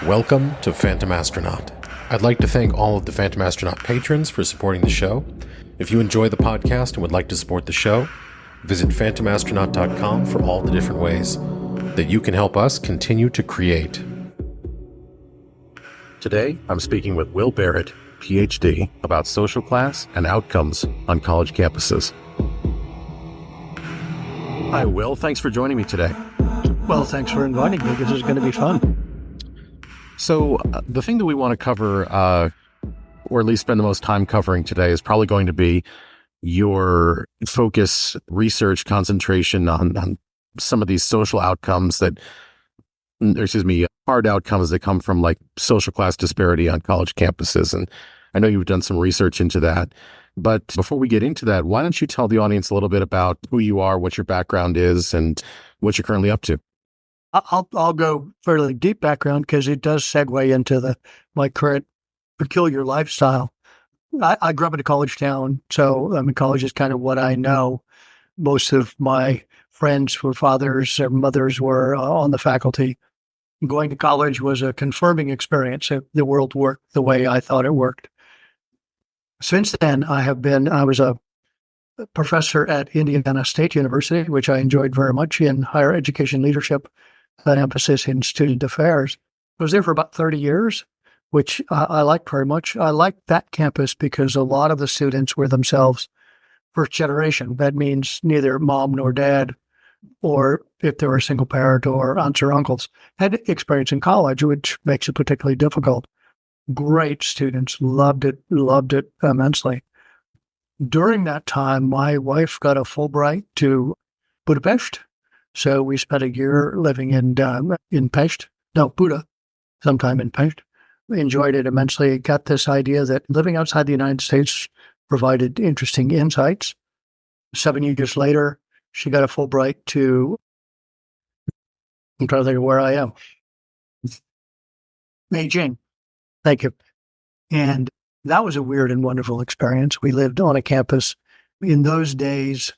Welcome to Phantom Astronaut. I'd like to thank all of the Phantom Astronaut patrons for supporting the show. If you enjoy the podcast and would like to support the show, visit phantomastronaut.com for all the different ways that you can help us continue to create. Today, I'm speaking with Will Barratt, Ph.D., about social class and outcomes on college campuses. Hi, Will. Thanks for joining me today. Well, thanks for inviting me. This is going to be fun. So the thing that we want to cover, or at least spend the most time covering today, is probably going to be your focus, research, concentration on some of these social outcomes hard outcomes that come from like social class disparity on college campuses. And I know you've done some research into that. But before we get into that, why don't you tell the audience a little bit about who you are, what your background is, and what you're currently up to? I'll go fairly deep background because it does segue into my current peculiar lifestyle. I grew up in a college town, so college is kind of what I know. Most of my friends were fathers or mothers were on the faculty. Going to college was a confirming experience. The world worked the way I thought it worked. Since then, I was a professor at Indiana State University, which I enjoyed very much in higher education leadership, an emphasis in student affairs. I was there for about 30 years, which I liked very much. I liked that campus because a lot of the students were themselves first generation. That means neither mom nor dad, or if they were a single parent or aunts or uncles, had experience in college, which makes it particularly difficult. Great students, loved it immensely. During that time, my wife got a Fulbright to Budapest. So we spent a year living in Buda, sometime in Pest. We enjoyed it immensely. Got this idea that living outside the United States provided interesting insights. 7 years later, she got a Fulbright to, I'm trying to think of where I am, Beijing. Thank you. And that was a weird and wonderful experience. We lived on a campus. In those days,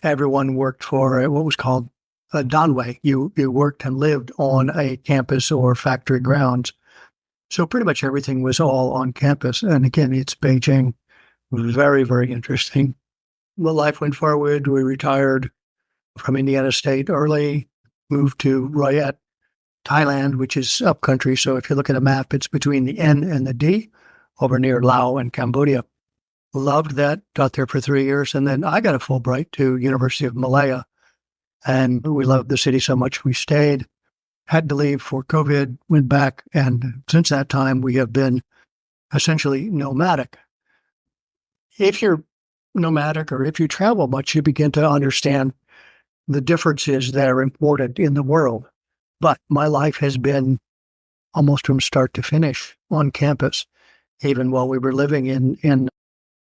everyone worked for what was called a Danwei. You worked and lived on a campus or factory grounds. So pretty much everything was all on campus. And again, it's Beijing. Very, very interesting. Well, life went forward. We retired from Indiana State early, moved to Barrett, Thailand, which is upcountry. So if you look at a map, it's between the N and the D over near Laos and Cambodia. Loved that, taught there for 3 years. And then I got a Fulbright to University of Malaya. And we loved the city so much we stayed. Had to leave for COVID, went back. And since that time, we have been essentially nomadic. If you're nomadic or if you travel much, you begin to understand the differences that are important in the world. But my life has been almost from start to finish on campus. Even while we were living in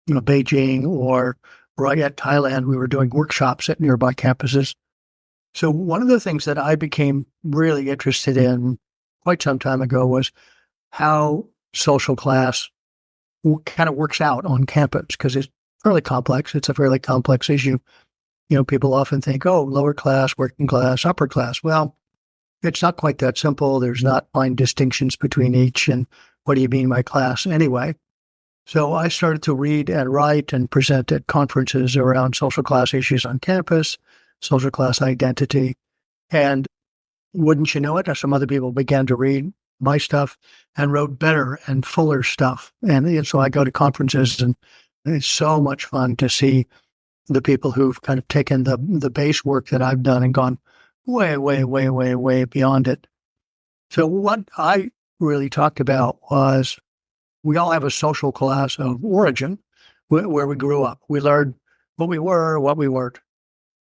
Beijing or Barrett, Thailand, we were doing workshops at nearby campuses. So one of the things that I became really interested in quite some time ago was how social class kind of works out on campus, because it's fairly complex. It's a fairly complex issue. People often think, oh, lower class, working class, upper class. Well, it's not quite that simple. There's not fine distinctions between each. And what do you mean by class anyway? So I started to read and write and present at conferences around social class issues on campus, social class identity. And wouldn't you know it, some other people began to read my stuff and wrote better and fuller stuff. And so I go to conferences, and it's so much fun to see the people who've kind of taken the base work that I've done and gone way, way, way, way, way beyond it. So what I really talked about was we all have a social class of origin where we grew up. We learned what we were, what we weren't.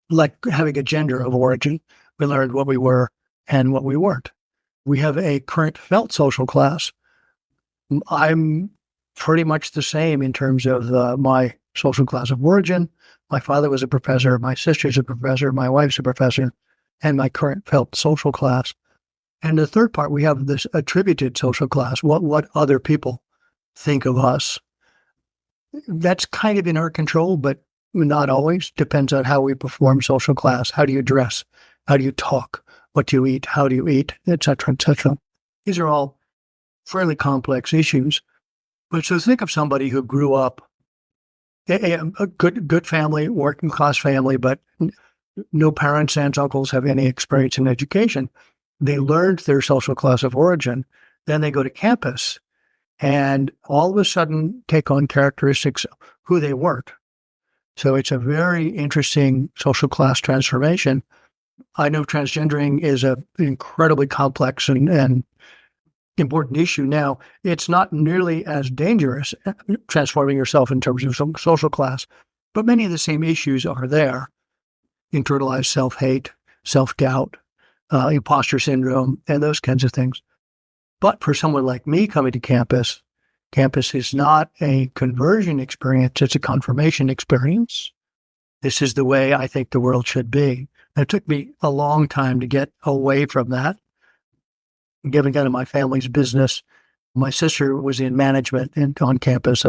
Like having a gender of origin, we learned what we were and what we weren't. We have a current felt social class. I'm pretty much the same in terms of my social class of origin. My father was a professor, my sister's a professor, my wife's a professor, and my current felt social class. And the third part, we have this attributed social class, what other people think of us. That's kind of in our control, but not always. Depends on how we perform social class. How do you dress? How do you talk? What do you eat? How do you eat? Et cetera, et cetera. These are all fairly complex issues. But so think of somebody who grew up a good family, working class family, but no parents, aunts, uncles have any experience in education. They learned their social class of origin. Then they go to campus and all of a sudden take on characteristics of who they weren't. So it's a very interesting social class transformation. I know transgendering is an incredibly complex and important issue now. It's not nearly as dangerous, transforming yourself in terms of some social class, but many of the same issues are there. Internalized self-hate, self-doubt, imposter syndrome, and those kinds of things. But for someone like me coming to campus is not a conversion experience, it's a confirmation experience. This is the way I think the world should be. And it took me a long time to get away from that. Given kind of my family's business, my sister was in management and on campus,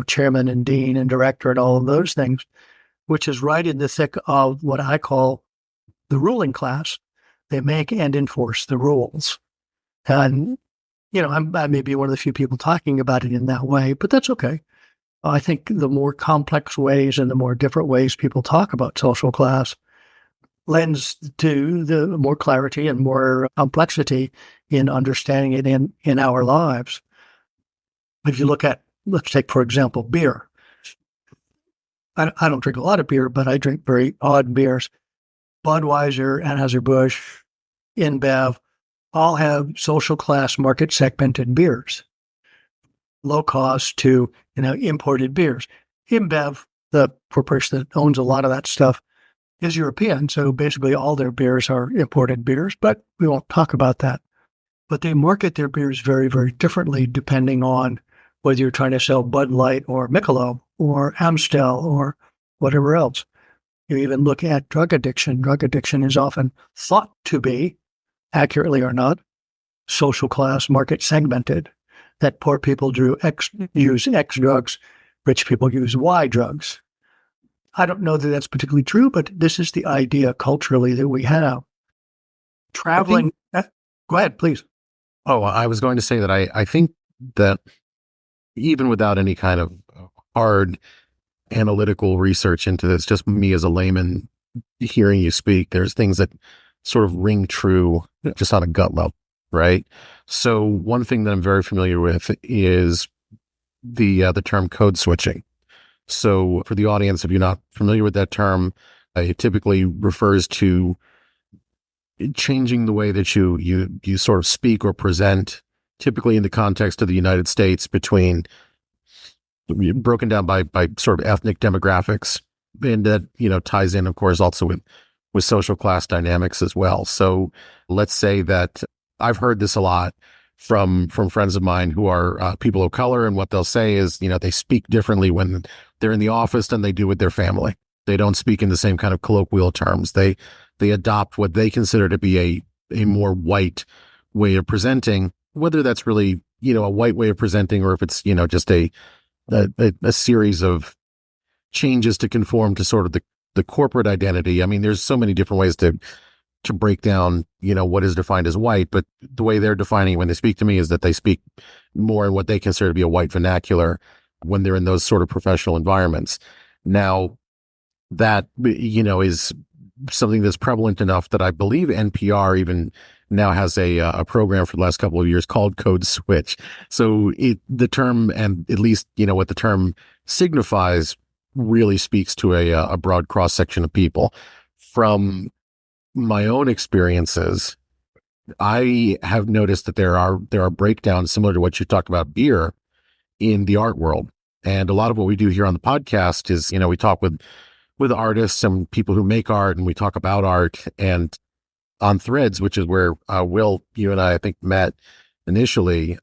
chairman and dean and director and all of those things, which is right in the thick of what I call the ruling class. They make and enforce the rules. And, I may be one of the few people talking about it in that way, but that's okay. I think the more complex ways and the more different ways people talk about social class lends to the more clarity and more complexity in understanding it in our lives. If you look at, let's take, for example, beer. I don't drink a lot of beer, but I drink very odd beers. Budweiser, Anheuser-Busch, InBev, all have social class market segmented beers. Low cost to, imported beers. InBev, the corporation that owns a lot of that stuff, is European. So basically all their beers are imported beers, but we won't talk about that. But they market their beers very, very differently depending on whether you're trying to sell Bud Light or Michelob or Amstel or whatever else. You even look at drug addiction. Drug addiction is often thought to be, accurately or not, social class market segmented, that poor people use X drugs, rich people use Y drugs. I don't know that that's particularly true, but this is the idea culturally that we have. Traveling, go ahead, please. Oh, I was going to say that I think that even without any kind of hard analytical research into this, just me as a layman hearing you speak, there's things that sort of ring true just on a gut level, right? So one thing that I'm very familiar with is the term code switching. So for the audience, if you're not familiar with that term, it typically refers to changing the way that you sort of speak or present, typically in the context of the United States, broken down by sort of ethnic demographics, and that ties in, of course, also with social class dynamics as well. So let's say that I've heard this a lot from friends of mine who are people of color, and what they'll say is, they speak differently when they're in the office than they do with their family. They don't speak in the same kind of colloquial terms. They adopt what they consider to be a more white way of presenting, whether that's really, a white way of presenting, or if it's, just a series of changes to conform to sort of the corporate identity. I mean, there's so many different ways to break down, what is defined as white, but the way they're defining it when they speak to me is that they speak more in what they consider to be a white vernacular when they're in those sort of professional environments. Now, that, is something that's prevalent enough that I believe NPR even now has a program for the last couple of years called Code Switch. So the term, and at least, what the term signifies, really speaks to a broad cross-section of people. From my own experiences, I have noticed that there are breakdowns similar to what you talked about beer in the art world. And a lot of what we do here on the podcast is, we talk with artists and people who make art, and we talk about art. And on Threads, which is where Will, you and I think met initially,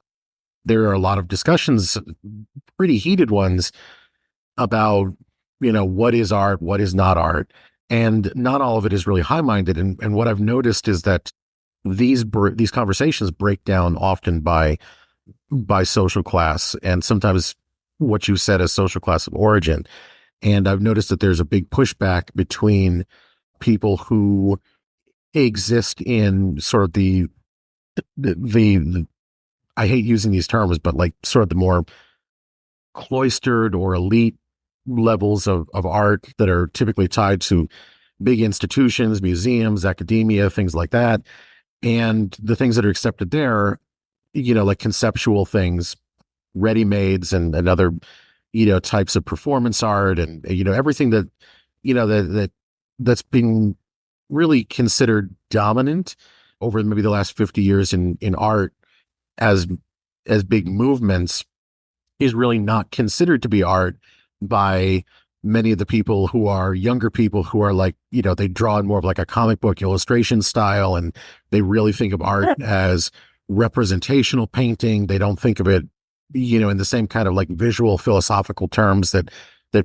there are a lot of discussions, pretty heated ones, about, what is art, what is not art. And not all of it is really high-minded. And what I've noticed is that these conversations break down often by social class, and sometimes what you said as social class of origin. And I've noticed that there's a big pushback between people who exist in sort of the the I hate using these terms, but like sort of the more cloistered or elite levels of art that are typically tied to big institutions, museums, academia, things like that. And the things that are accepted there, like conceptual things, ready-mades and other, types of performance art and, everything that, that's been really considered dominant over maybe the last 50 years in art as big movements is really not considered to be art by many of the people who are younger people who are like, they draw in more of like a comic book illustration style, and they really think of art as representational painting. They don't think of it, in the same kind of like visual philosophical terms that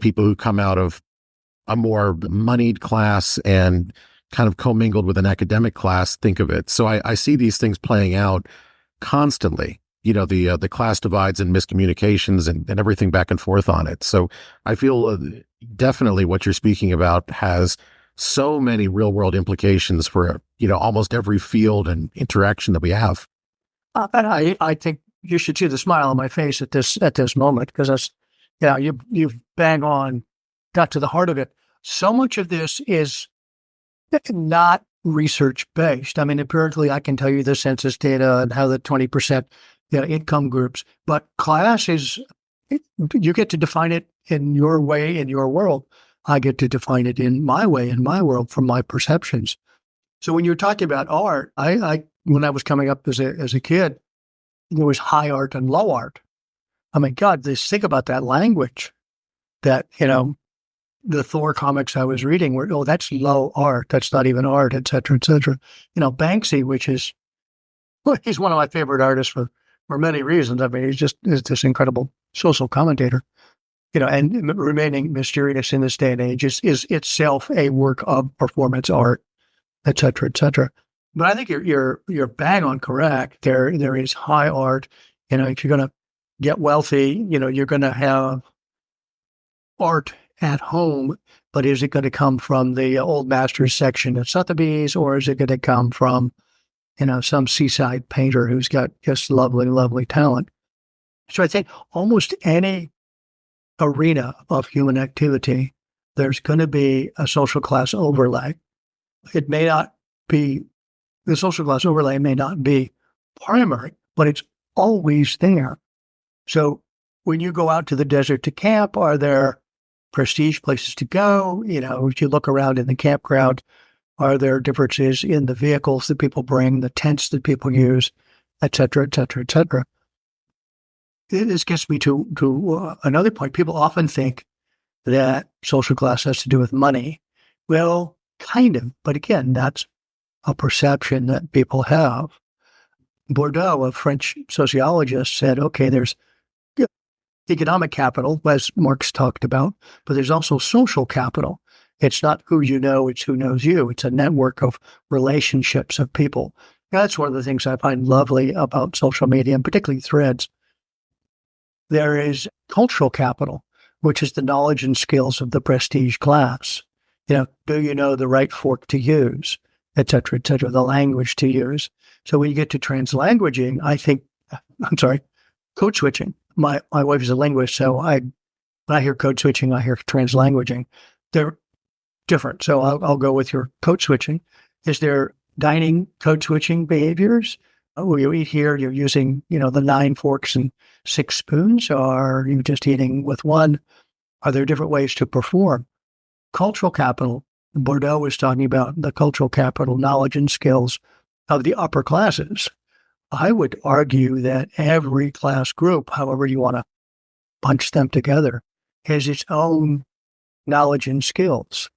people who come out of a more moneyed class and kind of commingled with an academic class think of it. So I see these things playing out constantly, the class divides and miscommunications and everything back and forth on it. So I feel definitely what you're speaking about has so many real world implications for, almost every field and interaction that we have. And I think you should see the smile on my face at this moment, because that's, you've bang on, got to the heart of it. So much of this is not research based. I mean, empirically, I can tell you the census data and how the 20% income groups, but class is, you get to define it in your way, in your world. I get to define it in my way, in my world, from my perceptions. So when you're talking about art, I when I was coming up as a kid, there was high art and low art. I mean, God, just think about that language that, the Thor comics I was reading were, that's low art. That's not even art, et cetera, et cetera. Banksy, which is, he's one of my favorite artists for many reasons. I mean, is this incredible social commentator, and remaining mysterious in this day and age is itself a work of performance art, et cetera, et cetera. But I think you're bang on correct. There is high art. If you're going to get wealthy, you're going to have art at home, but is it going to come from the old masters section at Sotheby's, or is it going to come from, some seaside painter who's got just lovely, lovely talent? So I think almost any arena of human activity, there's going to be a social class overlay. It may not be, the social class overlay may not be primary, but it's always there. So when you go out to the desert to camp, are there prestige places to go? If you look around in the campground, are there differences in the vehicles that people bring, the tents that people use, et cetera, et cetera, et cetera? This gets me to another point. People often think that social class has to do with money. Well, kind of, but again, that's a perception that people have. Bordeaux, a French sociologist, said, okay, there's economic capital, as Marx talked about, but there's also social capital. It's not who you know, it's who knows you. It's a network of relationships of people. That's one of the things I find lovely about social media, and particularly threads. There is cultural capital, which is the knowledge and skills of the prestige class. Do you know the right fork to use, et cetera, the language to use? So when you get to translanguaging, code switching. My wife is a linguist, so when I hear code switching, I hear translanguaging. They're different. So I'll go with your code switching. Is there dining code switching behaviors? When you eat here, you're using, the 9 forks and 6 spoons, or are you just eating with one? Are there different ways to perform? Cultural capital. Bordeaux was talking about the cultural capital, knowledge and skills of the upper classes. I would argue that every class group, however you want to bunch them together, has its own knowledge and skills.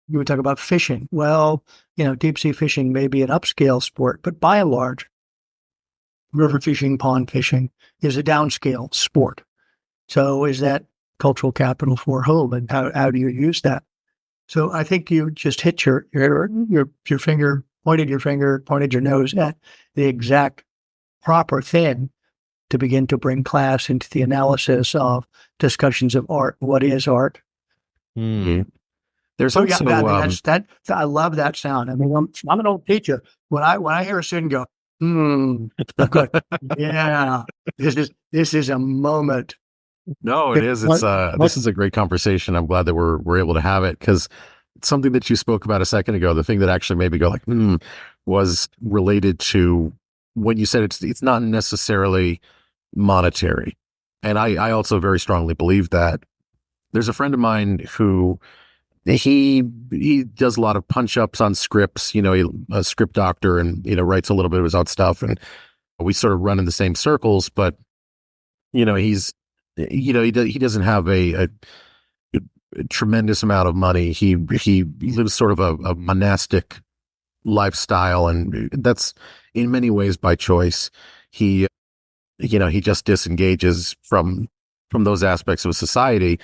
You would talk about fishing. Well, deep sea fishing may be an upscale sport, but by and large, river fishing, pond fishing is a downscale sport. So is that cultural capital for whom, and how do you use that? So I think you just hit your finger, pointed your nose at the exact proper thing to begin to bring class into the analysis of discussions of art. What is art? Mm-hmm. There's also that. I love that sound. I mean, I'm an old teacher. When I hear a student go, Good. Yeah, this is a moment. No, it is. What, This what, is a great conversation. I'm glad that we're able to have it because something that you spoke about a second ago, the thing that actually made me go like, was related to when you said it's not necessarily monetary. And I also very strongly believe that. There's a friend of mine who he does a lot of punch ups on scripts, he's a script doctor and, writes a little bit of his own stuff. And we sort of run in the same circles, but, he's, he doesn't have a tremendous amount of money. He lives sort of a monastic lifestyle, and that's in many ways by choice. He, he just disengages from those aspects of society.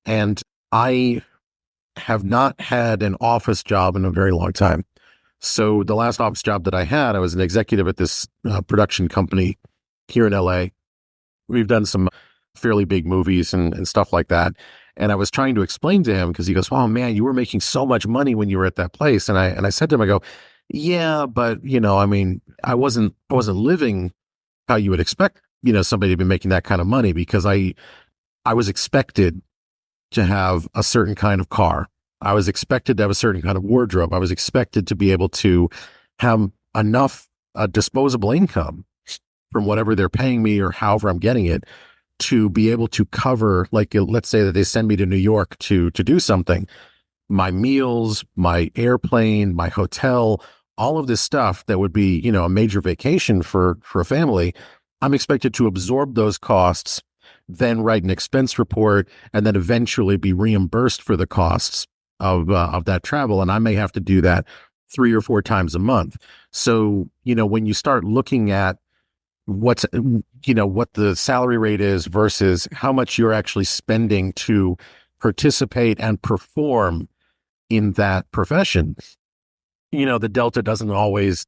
And I have not had an office job in a very long time. So the last office job that I had, I was an executive at this production company here in LA. We've done some fairly big movies and stuff like that. And I was trying to explain to him because he goes, "Oh man, you were making so much money when you were at that place." And I said to him, I go, "Yeah, but I mean, I wasn't living how you would expect, somebody to be making that kind of money because I was expected to have a certain kind of car. I was expected to have a certain kind of wardrobe. I was expected to be able to have enough disposable income from whatever they're paying me or however I'm getting it to be able to cover, like, let's say that they send me to New York to do something, my meals, my airplane, my hotel, all of this stuff that would be, a major vacation for a family. I'm expected to absorb those costs, then write an expense report, and then eventually be reimbursed for the costs of that travel. And I may have to do that 3 or 4 times a month. So, when you start looking at what the salary rate is versus how much you're actually spending to participate and perform in that profession, the delta doesn't always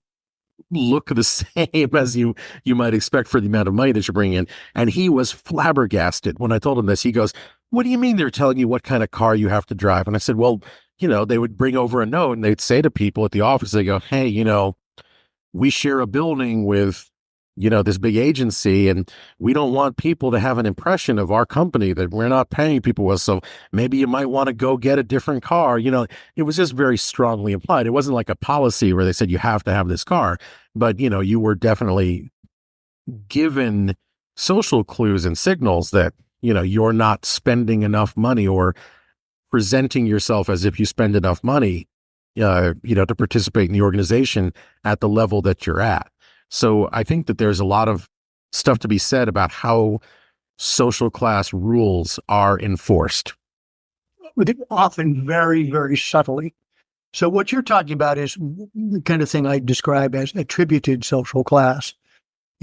look the same as you might expect for the amount of money that you're bringing in. And he was flabbergasted when I told him this. He goes, "What do you mean they're telling you what kind of car you have to drive?" And I said, "Well, they would bring over a note and they'd say to people at the office, they go, 'Hey, we share a building with, this big agency, and we don't want people to have an impression of our company that we're not paying people well. So maybe you might want to go get a different car.'" It was just very strongly implied. It wasn't like a policy where they said you have to have this car, but you were definitely given social clues and signals that, you're not spending enough money or presenting yourself as if you spend enough money, to participate in the organization at the level that you're at. So I think that there's a lot of stuff to be said about how social class rules are enforced. often very, very subtly. So what you're talking about is the kind of thing I describe as attributed social class.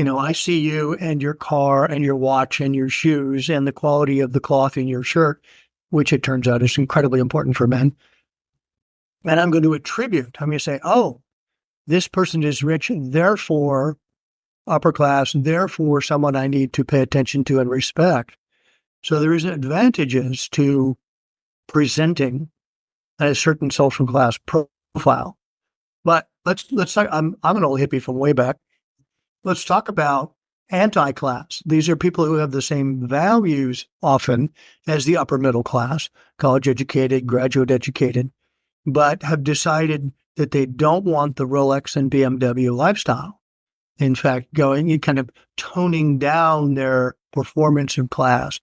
I see you and your car and your watch and your shoes and the quality of the cloth in your shirt, which it turns out is incredibly important for men. And I'm going to I'm going to say, oh, this person is rich, therefore upper class, therefore someone I need to pay attention to and respect. So there is advantages to presenting a certain social class profile. But let's talk. I'm an old hippie from way back. Let's talk about anti-class. These are people who have the same values often as the upper middle class, college educated, graduate educated, but have decided that they don't want the Rolex and BMW lifestyle. In fact, kind of toning down their performance in class,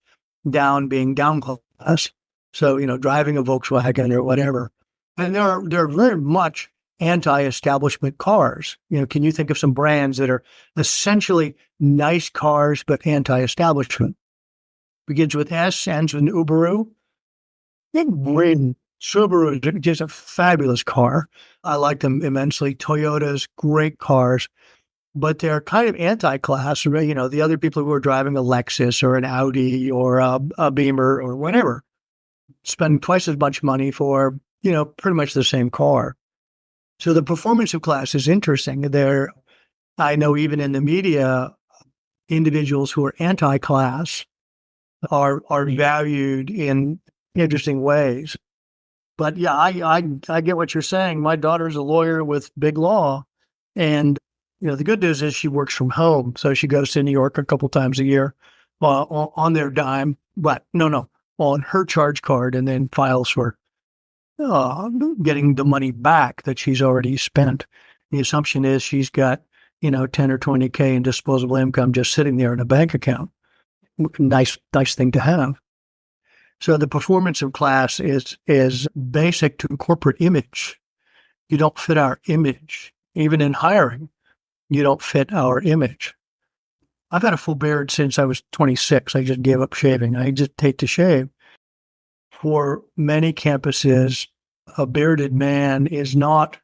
down being down class. So, driving a Volkswagen or whatever. And they're very much anti-establishment cars. Can you think of some brands that are essentially nice cars, but anti-establishment? Begins with S, ends with Uberu. Subaru is just a fabulous car. I like them immensely. Toyota's great cars, but they're kind of anti-class. The other people who are driving a Lexus or an Audi or a Beamer or whatever spend twice as much money for, pretty much the same car. So the performance of class is interesting. I know even in the media, individuals who are anti-class are valued in interesting ways. But yeah, I get what you're saying. My daughter's a lawyer with big law, and the good news is she works from home. So she goes to New York a couple times a year on their dime, but no, on her charge card, and then files for getting the money back that she's already spent. The assumption is she's got, 10 or 20K in disposable income just sitting there in a bank account. Nice thing to have. So the performance of class is basic to corporate image. You don't fit our image. Even in hiring, you don't fit our image. I've had a full beard since I was 26. I just gave up shaving. I just hate to shave. For many campuses, a bearded man is not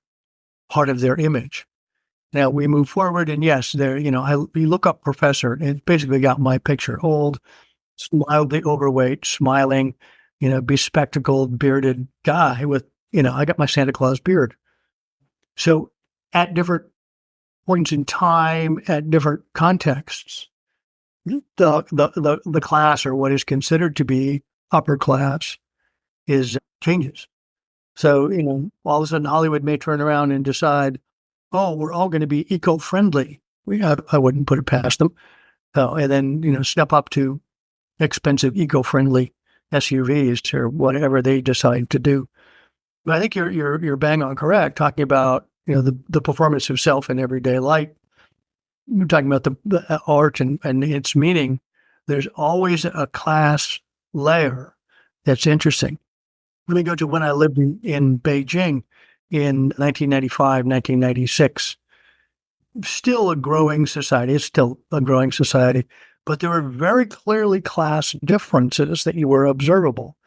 part of their image. Now we move forward, and yes, there, you look up professor, and it's basically got my picture: old, mildly overweight, smiling, bespectacled, bearded guy with, I got my Santa Claus beard. So at different points in time, at different contexts, the class, or what is considered to be upper class, changes. So, all of a sudden Hollywood may turn around and decide, oh, we're all going to be eco-friendly. I wouldn't put it past them. And then, step up to expensive eco-friendly SUVs or whatever they decide to do. But I think you're bang on correct, talking about, the performance of self in everyday life. You're talking about the art and its meaning. There's always a class layer that's interesting. Let me go to when I lived in Beijing in 1995, 1996. Still a growing society. It's still a growing society, but there were very clearly class differences that were observable.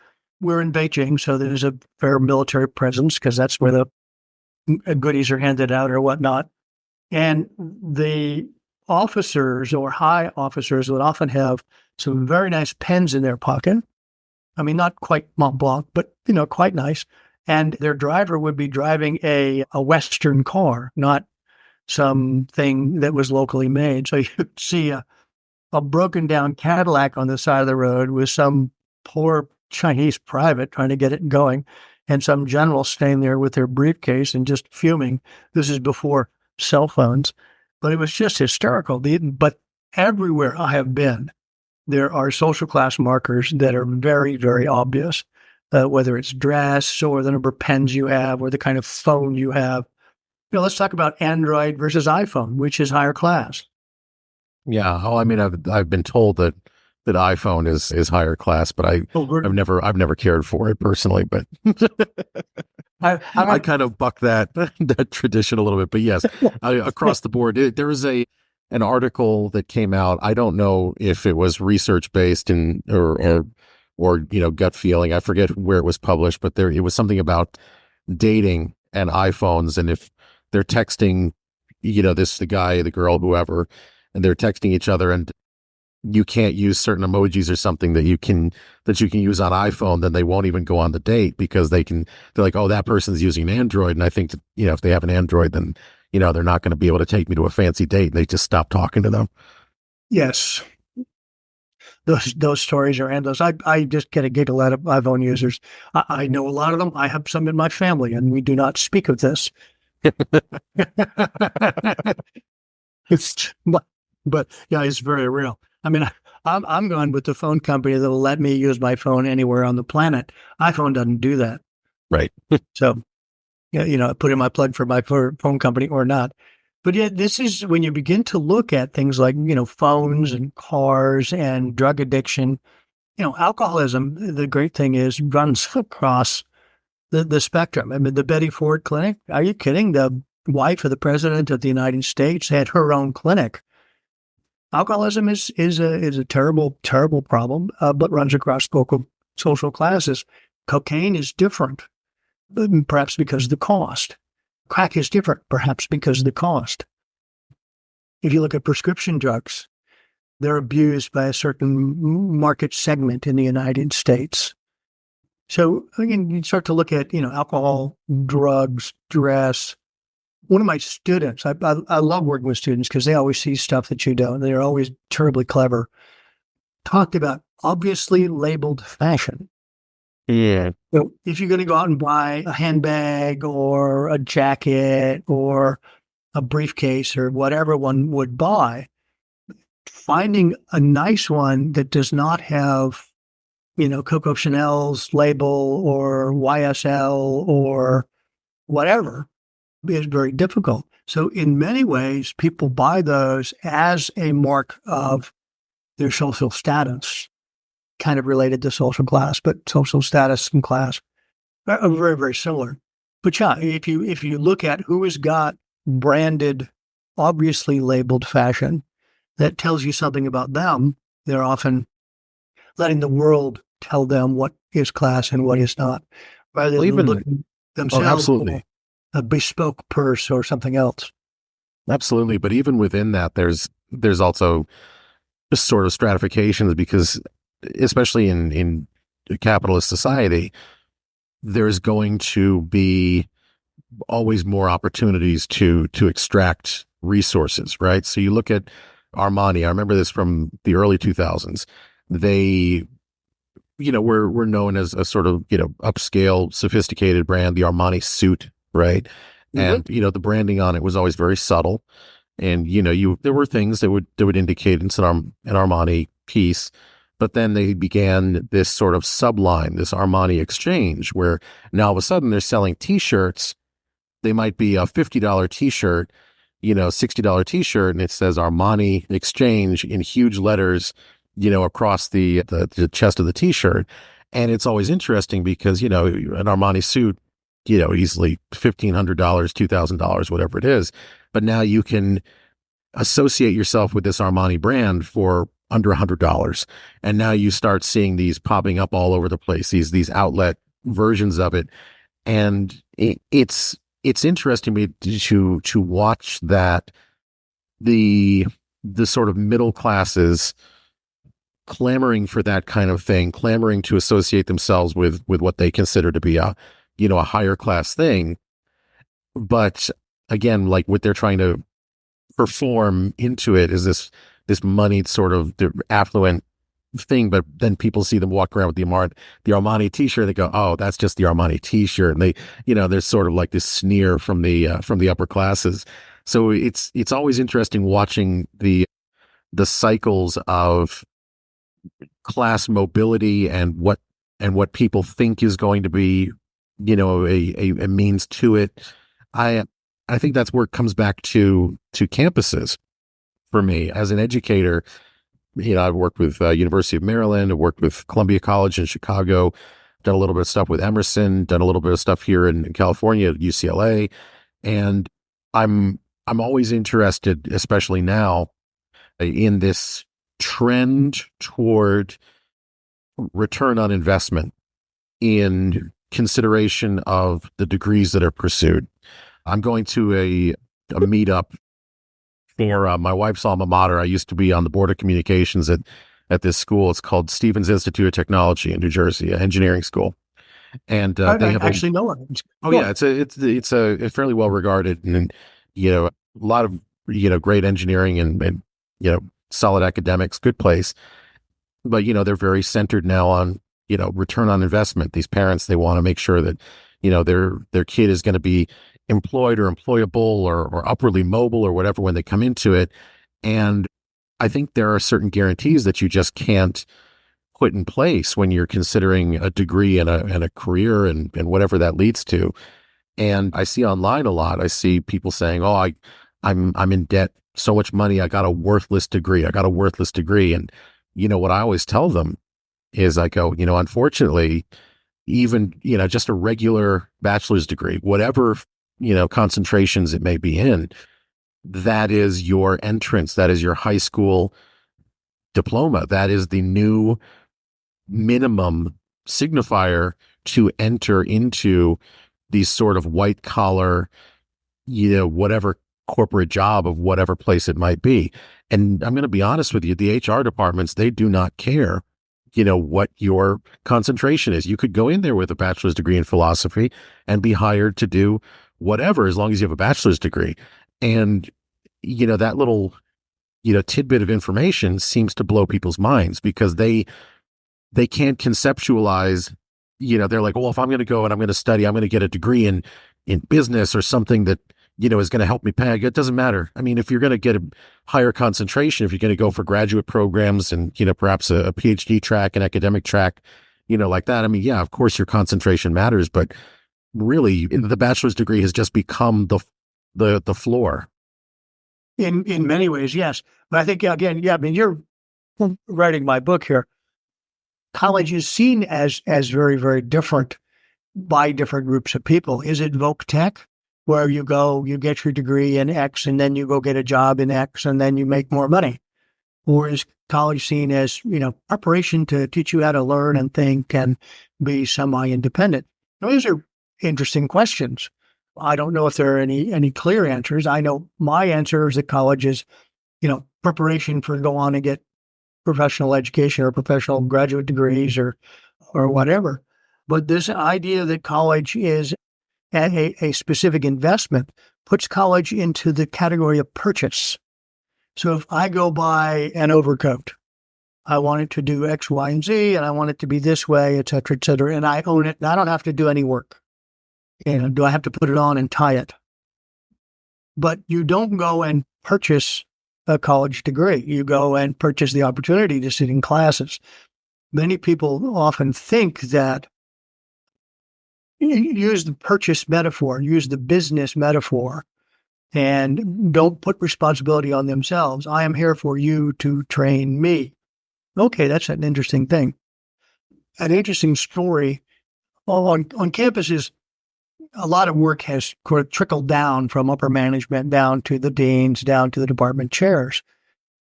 We're in Beijing, so there's a fair military presence because that's where the goodies are handed out or whatnot. And the officers or high officers would often have some very nice pens in their pocket. I mean, not quite Mont Blanc, but, quite nice. And their driver would be driving a Western car, not something that was locally made. So you'd see a broken down Cadillac on the side of the road with some poor Chinese private trying to get it going, and some general staying there with their briefcase and just fuming. This is before cell phones, but it was just hysterical. But everywhere I have been, there are social class markers that are very, very obvious, whether it's dress or the number of pens you have or the kind of phone you have. Let's talk about Android versus iPhone, which is higher class. Yeah. Oh, I mean, I've been told that iPhone is higher class, but I've never cared for it personally. But I kind of buck that tradition a little bit. But yes, across the board, there was an article that came out. I don't know if it was research based or gut feeling. I forget where it was published, but it was something about dating and iPhones, and if they're texting, the guy, the girl, whoever, and they're texting each other, and you can't use certain emojis or something that you can use on iPhone, then they won't even go on the date because they're like, oh, that person's using an Android, and I think that, if they have an Android, then they're not going to be able to take me to a fancy date, and they just stop talking to them. Yes. Those stories are endless. I just get a giggle out of iPhone users. I know a lot of them. I have some in my family, and we do not speak of this. But yeah, it's very real. I mean, I'm going with the phone company that will let me use my phone anywhere on the planet. iPhone doesn't do that. Right. So, put in my plug for my phone company or not. But yet, this is when you begin to look at things like, phones and cars and drug addiction. Alcoholism, the great thing is, runs across the spectrum. I mean, the Betty Ford Clinic, are you kidding? The wife of the president of the United States had her own clinic. Alcoholism is a terrible, terrible problem, but runs across social classes. Cocaine is different, perhaps because of the cost. Crack is different, perhaps because of the cost. If you look at prescription drugs, they're abused by a certain market segment in the United States. So again, you start to look at, alcohol, drugs, dress. One of my students, I love working with students because they always see stuff that you don't. They're always terribly clever. Talked about obviously labeled fashion. Yeah. So if you're going to go out and buy a handbag or a jacket or a briefcase or whatever one would buy, finding a nice one that does not have, Coco Chanel's label or YSL or whatever is very difficult. So in many ways, people buy those as a mark of their social status, kind of related to social class, but social status and class are very, very similar. But yeah, if you look at who has got branded, obviously labeled fashion that tells you something about them, they're often letting the world tell them what is class and what is not, rather than looking themselves absolutely. for a bespoke purse or something else. Absolutely. But even within that, there's also sort of stratifications, because especially in a capitalist society, there's going to be always more opportunities to extract resources, right? So you look at Armani. I remember this from the early 2000s. They, were known as a sort of, upscale, sophisticated brand, the Armani suit, right? Mm-hmm. And, the branding on it was always very subtle. And, there were things that would indicate it's an Armani piece. But then they began this sort of subline, this Armani exchange, where now all of a sudden they're selling T-shirts. They might be a $50 T-shirt, $60 T-shirt, and it says Armani exchange in huge letters, across the chest of the T-shirt. And it's always interesting because, an Armani suit, easily $1,500, $2,000, whatever it is. But now you can associate yourself with this Armani brand for under $100. And now you start seeing these popping up all over the place, these outlet versions of it. And it's interesting to watch that the sort of middle classes clamoring for that kind of thing, clamoring to associate themselves with what they consider to be a higher class thing. But again, like what they're trying to perform into it is this moneyed sort of affluent thing. But then people see them walk around with the Armani T-shirt. They go, "Oh, that's just the Armani T-shirt." And they, there's sort of like this sneer from the upper classes. So it's always interesting watching the cycles of class mobility and what people think is going to be, a means to it. I think that's where it comes back to campuses for me as an educator. I've worked with University of Maryland. I've worked with Columbia College in Chicago, done a little bit of stuff with Emerson, done a little bit of stuff here in California at UCLA. And I'm always interested, especially now, in this trend toward return on investment in consideration of the degrees that are pursued. I'm going to a meetup for my wife's alma mater. I used to be on the board of communications at this school. It's called Stevens Institute of Technology in New Jersey, an engineering school. And they have actually know it. Oh yeah, it's a fairly well regarded and a lot of great engineering and solid academics, good place. But they're very centered now on return on investment. These parents, they want to make sure that their kid is going to be employed or employable or upwardly mobile or whatever when they come into it. And I think there are certain guarantees that you just can't put in place when you're considering a degree and a career and whatever that leads to. And I see online a lot. I see people saying, "Oh, I'm in debt so much money. I got a worthless degree. And what I always tell them is I go, unfortunately, even, just a regular bachelor's degree, whatever, concentrations it may be in, that is your entrance. That is your high school diploma. That is the new minimum signifier to enter into these sort of white collar, whatever corporate job of whatever place it might be." And I'm going to be honest with you, the HR departments, they do not care, what your concentration is. You could go in there with a bachelor's degree in philosophy and be hired to do whatever, as long as you have a bachelor's degree. And, that little, tidbit of information seems to blow people's minds because they can't conceptualize, they're like, well, if I'm going to go and I'm going to study, I'm going to get a degree in business or something that, is going to help me pay. It doesn't matter. I mean, if you're going to get a higher concentration, if you're going to go for graduate programs and, perhaps a PhD track, an academic track, like that. I mean, yeah, of course your concentration matters, but really the bachelor's degree has just become the floor. In many ways, yes. But I think, again, yeah, I mean, you're writing my book here. College is seen as very, very different by different groups of people. Is it voc tech, where you go, you get your degree in X, and then you go get a job in X, and then you make more money? Or is college seen as, preparation to teach you how to learn and think and be semi-independent? Those are interesting questions. I don't know if there are any clear answers. I know my answer is that college is, preparation for go on and get professional education or professional graduate degrees or whatever. But this idea that college is a specific investment puts college into the category of purchase. So if I go buy an overcoat, I want it to do X, Y, and Z, and I want it to be this way, et cetera, and I own it, and I don't have to do any work. Do I have to put it on and tie it? But you don't go and purchase a college degree. You go and purchase the opportunity to sit in classes. Many people often think that, use the purchase metaphor, use the business metaphor, and don't put responsibility on themselves. I am here for you to train me. Okay, that's an interesting thing. An interesting story on campuses. A lot of work has trickled down from upper management down to the deans, down to the department chairs.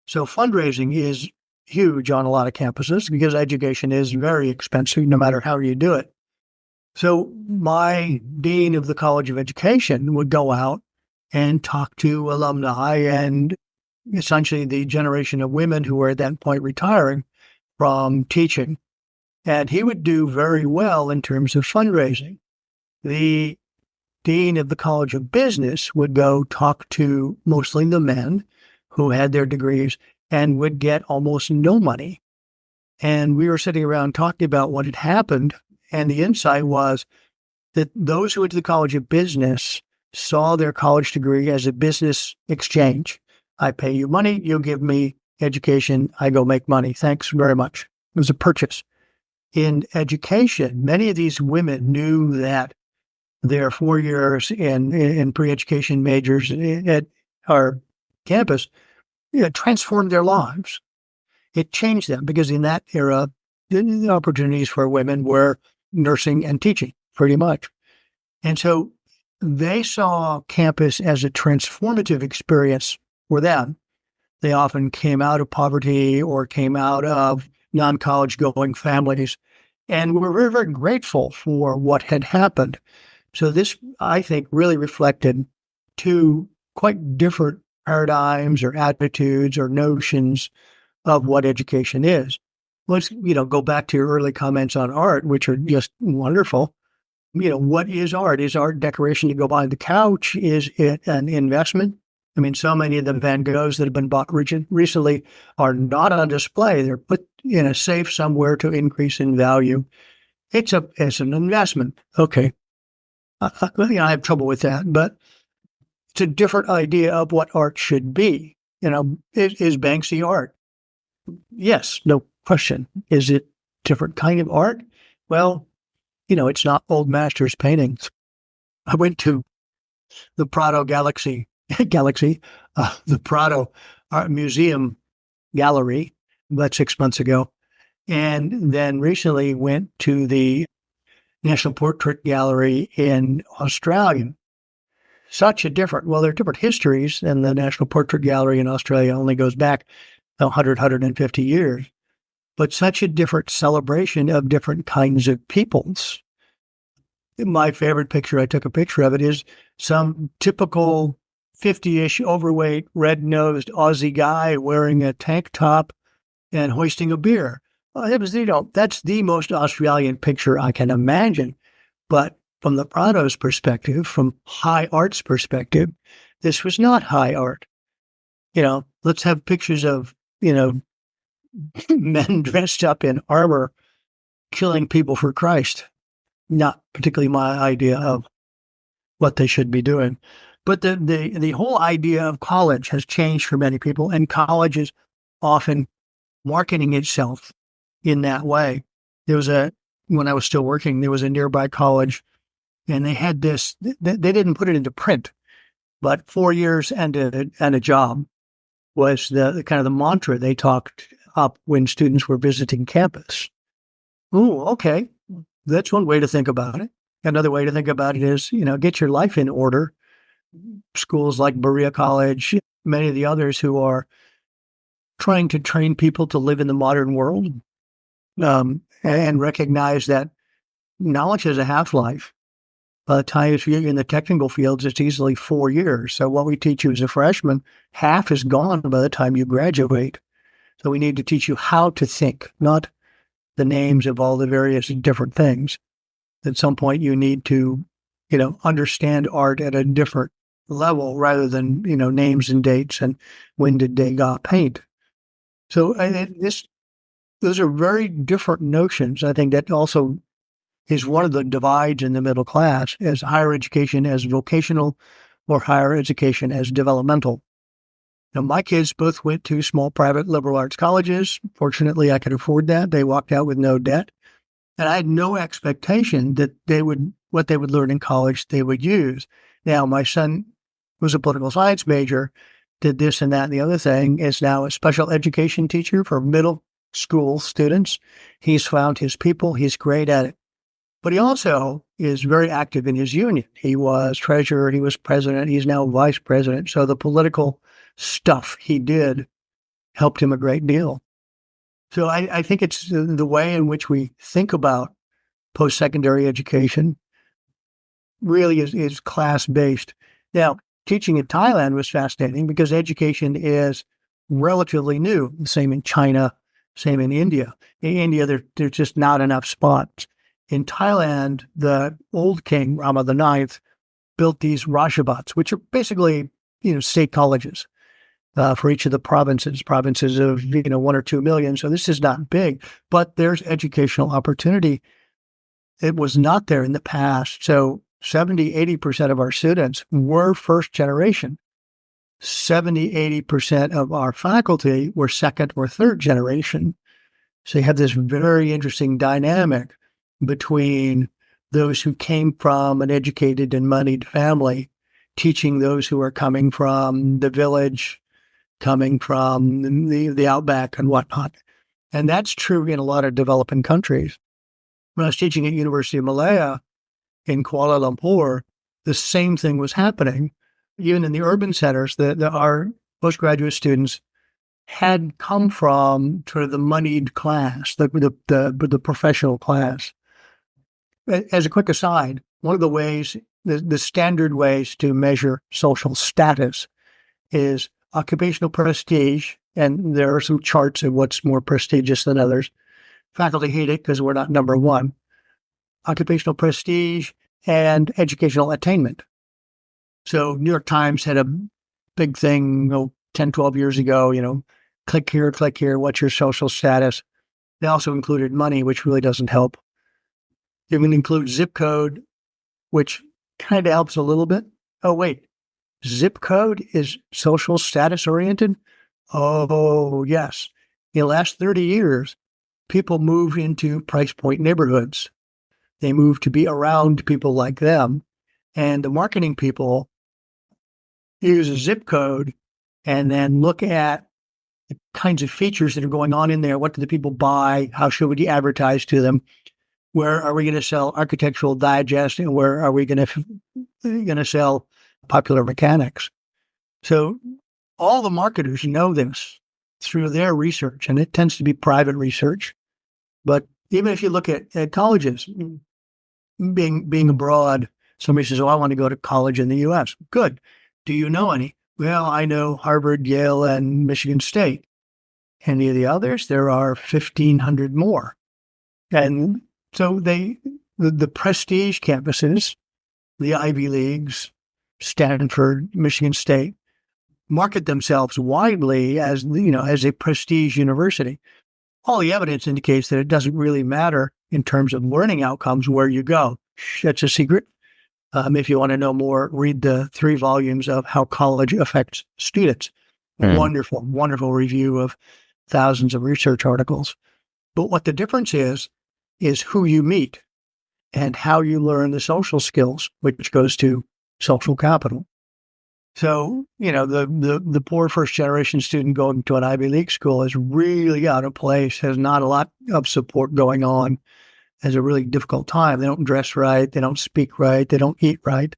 So fundraising is huge on a lot of campuses because education is very expensive no matter how you do it. So my dean of the College of Education would go out and talk to alumni and essentially the generation of women who were at that point retiring from teaching. And he would do very well in terms of fundraising. The dean of the College of Business would go talk to mostly the men who had their degrees and would get almost no money. And we were sitting around talking about what had happened. And the insight was that those who went to the College of Business saw their college degree as a business exchange. I pay you money, you give me education, I go make money. Thanks very much. It was a purchase. In education, many of these women knew that their 4 years in pre-education majors at our campus transformed their lives. It changed them because in that era, the opportunities for women were nursing and teaching, pretty much. And so they saw campus as a transformative experience for them. They often came out of poverty or came out of non-college going families and were very, very grateful for what had happened. So this, I think, really reflected two quite different paradigms or attitudes or notions of what education is. Let's, go back to your early comments on art, which are just wonderful. What is art? Is art decoration you go behind the couch? Is it an investment? I mean, so many of the Van Goghs that have been bought recently are not on display. They're put in a safe somewhere to increase in value. It's an investment. Okay. I have trouble with that, but it's a different idea of what art should be. Is Banksy art? Yes, no question. Is it different kind of art? Well, it's not old masters paintings. I went to the Prado the Prado Art Museum Gallery about 6 months ago, and then recently went to the National Portrait Gallery in Australia. They're different histories, and the National Portrait Gallery in Australia only goes back 150 years, but such a different celebration of different kinds of peoples. My favorite picture, I took a picture of it, is some typical 50-ish overweight, red-nosed Aussie guy wearing a tank top and hoisting a beer. That's the most Australian picture I can imagine. But from the Prado's perspective, from high art's perspective, this was not high art. Let's have pictures of, men dressed up in armor killing people for Christ. Not particularly my idea of what they should be doing. But the whole idea of college has changed for many people, and college is often marketing itself in that way. When I was still working, there was a nearby college, and they had this, they didn't put it into print, but 4 years and a job was the kind of the mantra they talked up when students were visiting campus. Oh, okay. That's one way to think about it. Another way to think about it is, get your life in order. Schools like Berea College, many of the others who are trying to train people to live in the modern world, and recognize that knowledge has a half-life. By the time you're in the technical fields, it's easily 4 years. So what we teach you as a freshman, half is gone by the time you graduate. So we need to teach you how to think, not the names of all the various different things. At some point, you need to, understand art at a different level rather than, names and dates and when did Degas paint. So those are very different notions. I think that also is one of the divides in the middle class, as higher education as vocational or higher education as developmental. Now, my kids both went to small private liberal arts colleges. Fortunately, I could afford that. They walked out with no debt. And I had no expectation that what they would learn in college, they would use. Now, my son was a political science major, did this and that and the other thing, is now a special education teacher for middle school students. He's found his people. He's great at it. But he also is very active in his union. He was treasurer. He was president. He's now vice president. So the political stuff he did helped him a great deal. So I think it's the way in which we think about post-secondary education really is class-based. Now, teaching in Thailand was fascinating because education is relatively new. Same in China, same in India. In India, there's just not enough spots. In Thailand, the old king, Rama IX, built these Rajabhats, which are basically, state colleges for each of the provinces of, 1 or 2 million. So this is not big, but there's educational opportunity. It was not there in the past. So 70-80% of our students were first generation. 70-80% of our faculty were second or third generation. So you have this very interesting dynamic between those who came from an educated and moneyed family, teaching those who are coming from the village, coming from the outback and whatnot. And that's true in a lot of developing countries. When I was teaching at University of Malaya in Kuala Lumpur, the same thing was happening. Even in the urban centers, our postgraduate students had come from sort of the moneyed class, the professional class. As a quick aside, one of the ways, the standard ways to measure social status is occupational prestige, and there are some charts of what's more prestigious than others. Faculty hate it because we're not number one. Occupational prestige and educational attainment. So New York Times had a big thing 10, 12 years ago, click here, what's your social status? They also included money, which really doesn't help. They would include zip code, which kind of helps a little bit. Oh, wait, zip code is social status oriented? Oh, yes. In the last 30 years, people move into price point neighborhoods. They move to be around people like them. And the marketing people use a zip code and then look at the kinds of features that are going on in there. What do the people buy? How should we advertise to them? Where are we going to sell Architectural Digest, and where are we going to sell Popular Mechanics? So all the marketers know this through their research, and it tends to be private research. But even if you look at colleges, being abroad, somebody says, "Oh, I want to go to college in the U.S." Good. Do you know any? Well, I know Harvard, Yale, and Michigan State. Any of the others? There are 1,500 more. And so the prestige campuses, the Ivy Leagues, Stanford, Michigan State, market themselves widely as a prestige university. All the evidence indicates that it doesn't really matter in terms of learning outcomes where you go. That's a secret. If you want to know more, read the 3 volumes of How College Affects Students. Wonderful, wonderful review of thousands of research articles. But what the difference is who you meet and how you learn the social skills, which goes to social capital. So, the poor first generation student going to an Ivy League school is really out of place, has not a lot of support going on, has a really difficult time. They don't dress right. They don't speak right. They don't eat right.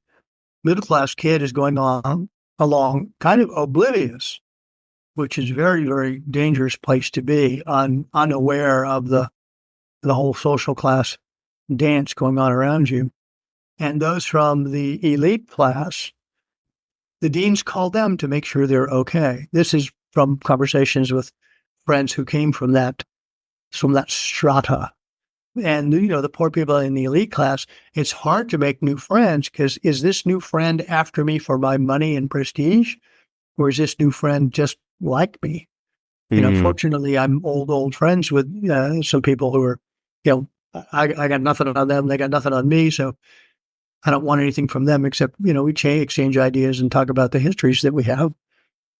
Middle class kid is going on along kind of oblivious, which is a very, very dangerous place to be, unaware of the whole social class dance going on around you. And those from the elite class, the deans call them to make sure they're okay. This is from conversations with friends who came from that strata. And, the poor people in the elite class, it's hard to make new friends because is this new friend after me for my money and prestige? Or is this new friend just like me? Fortunately, I'm old friends with some people who are, I got nothing on them. They got nothing on me. So I don't want anything from them except, we exchange ideas and talk about the histories that we have.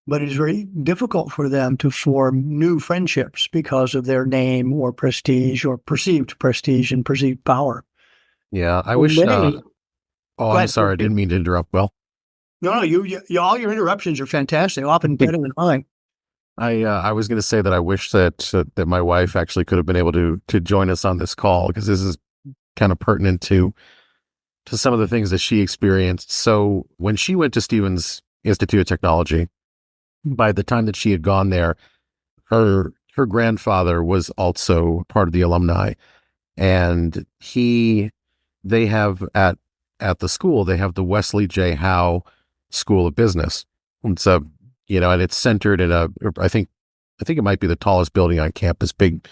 But it's very difficult for them to form new friendships because of their name or prestige or perceived prestige and perceived power. Yeah, I wish. I'm sorry, I didn't mean to interrupt. Well, no, you all your interruptions are fantastic, often better than mine. I was going to say that I wish that my wife actually could have been able to join us on this call because this is kind of pertinent to some of the things that she experienced. So when she went to Stevens Institute of Technology, by the time that she had gone there, her grandfather was also part of the alumni, and they have at the school, they have the Wesley J. Howe School of Business. And so, and it's centered in I think it might be the tallest building on campus, big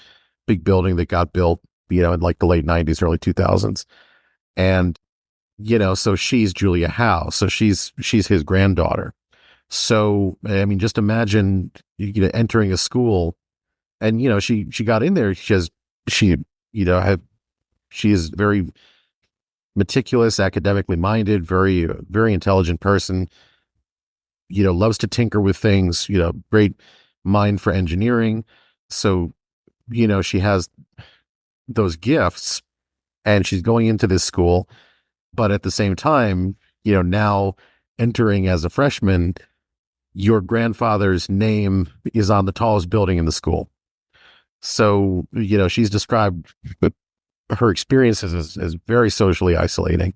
building that got built, in like the late 90s, early 2000s. And, so she's Julia Howe. So she's his granddaughter. So, I mean, just imagine, entering a school and, she got in there. She is very meticulous, academically minded, very, very intelligent person, loves to tinker with things, great mind for engineering. So, she has those gifts and she's going into this school, but at the same time, now entering as a freshman, your grandfather's name is on the tallest building in the school. So, she's described her experiences as very socially isolating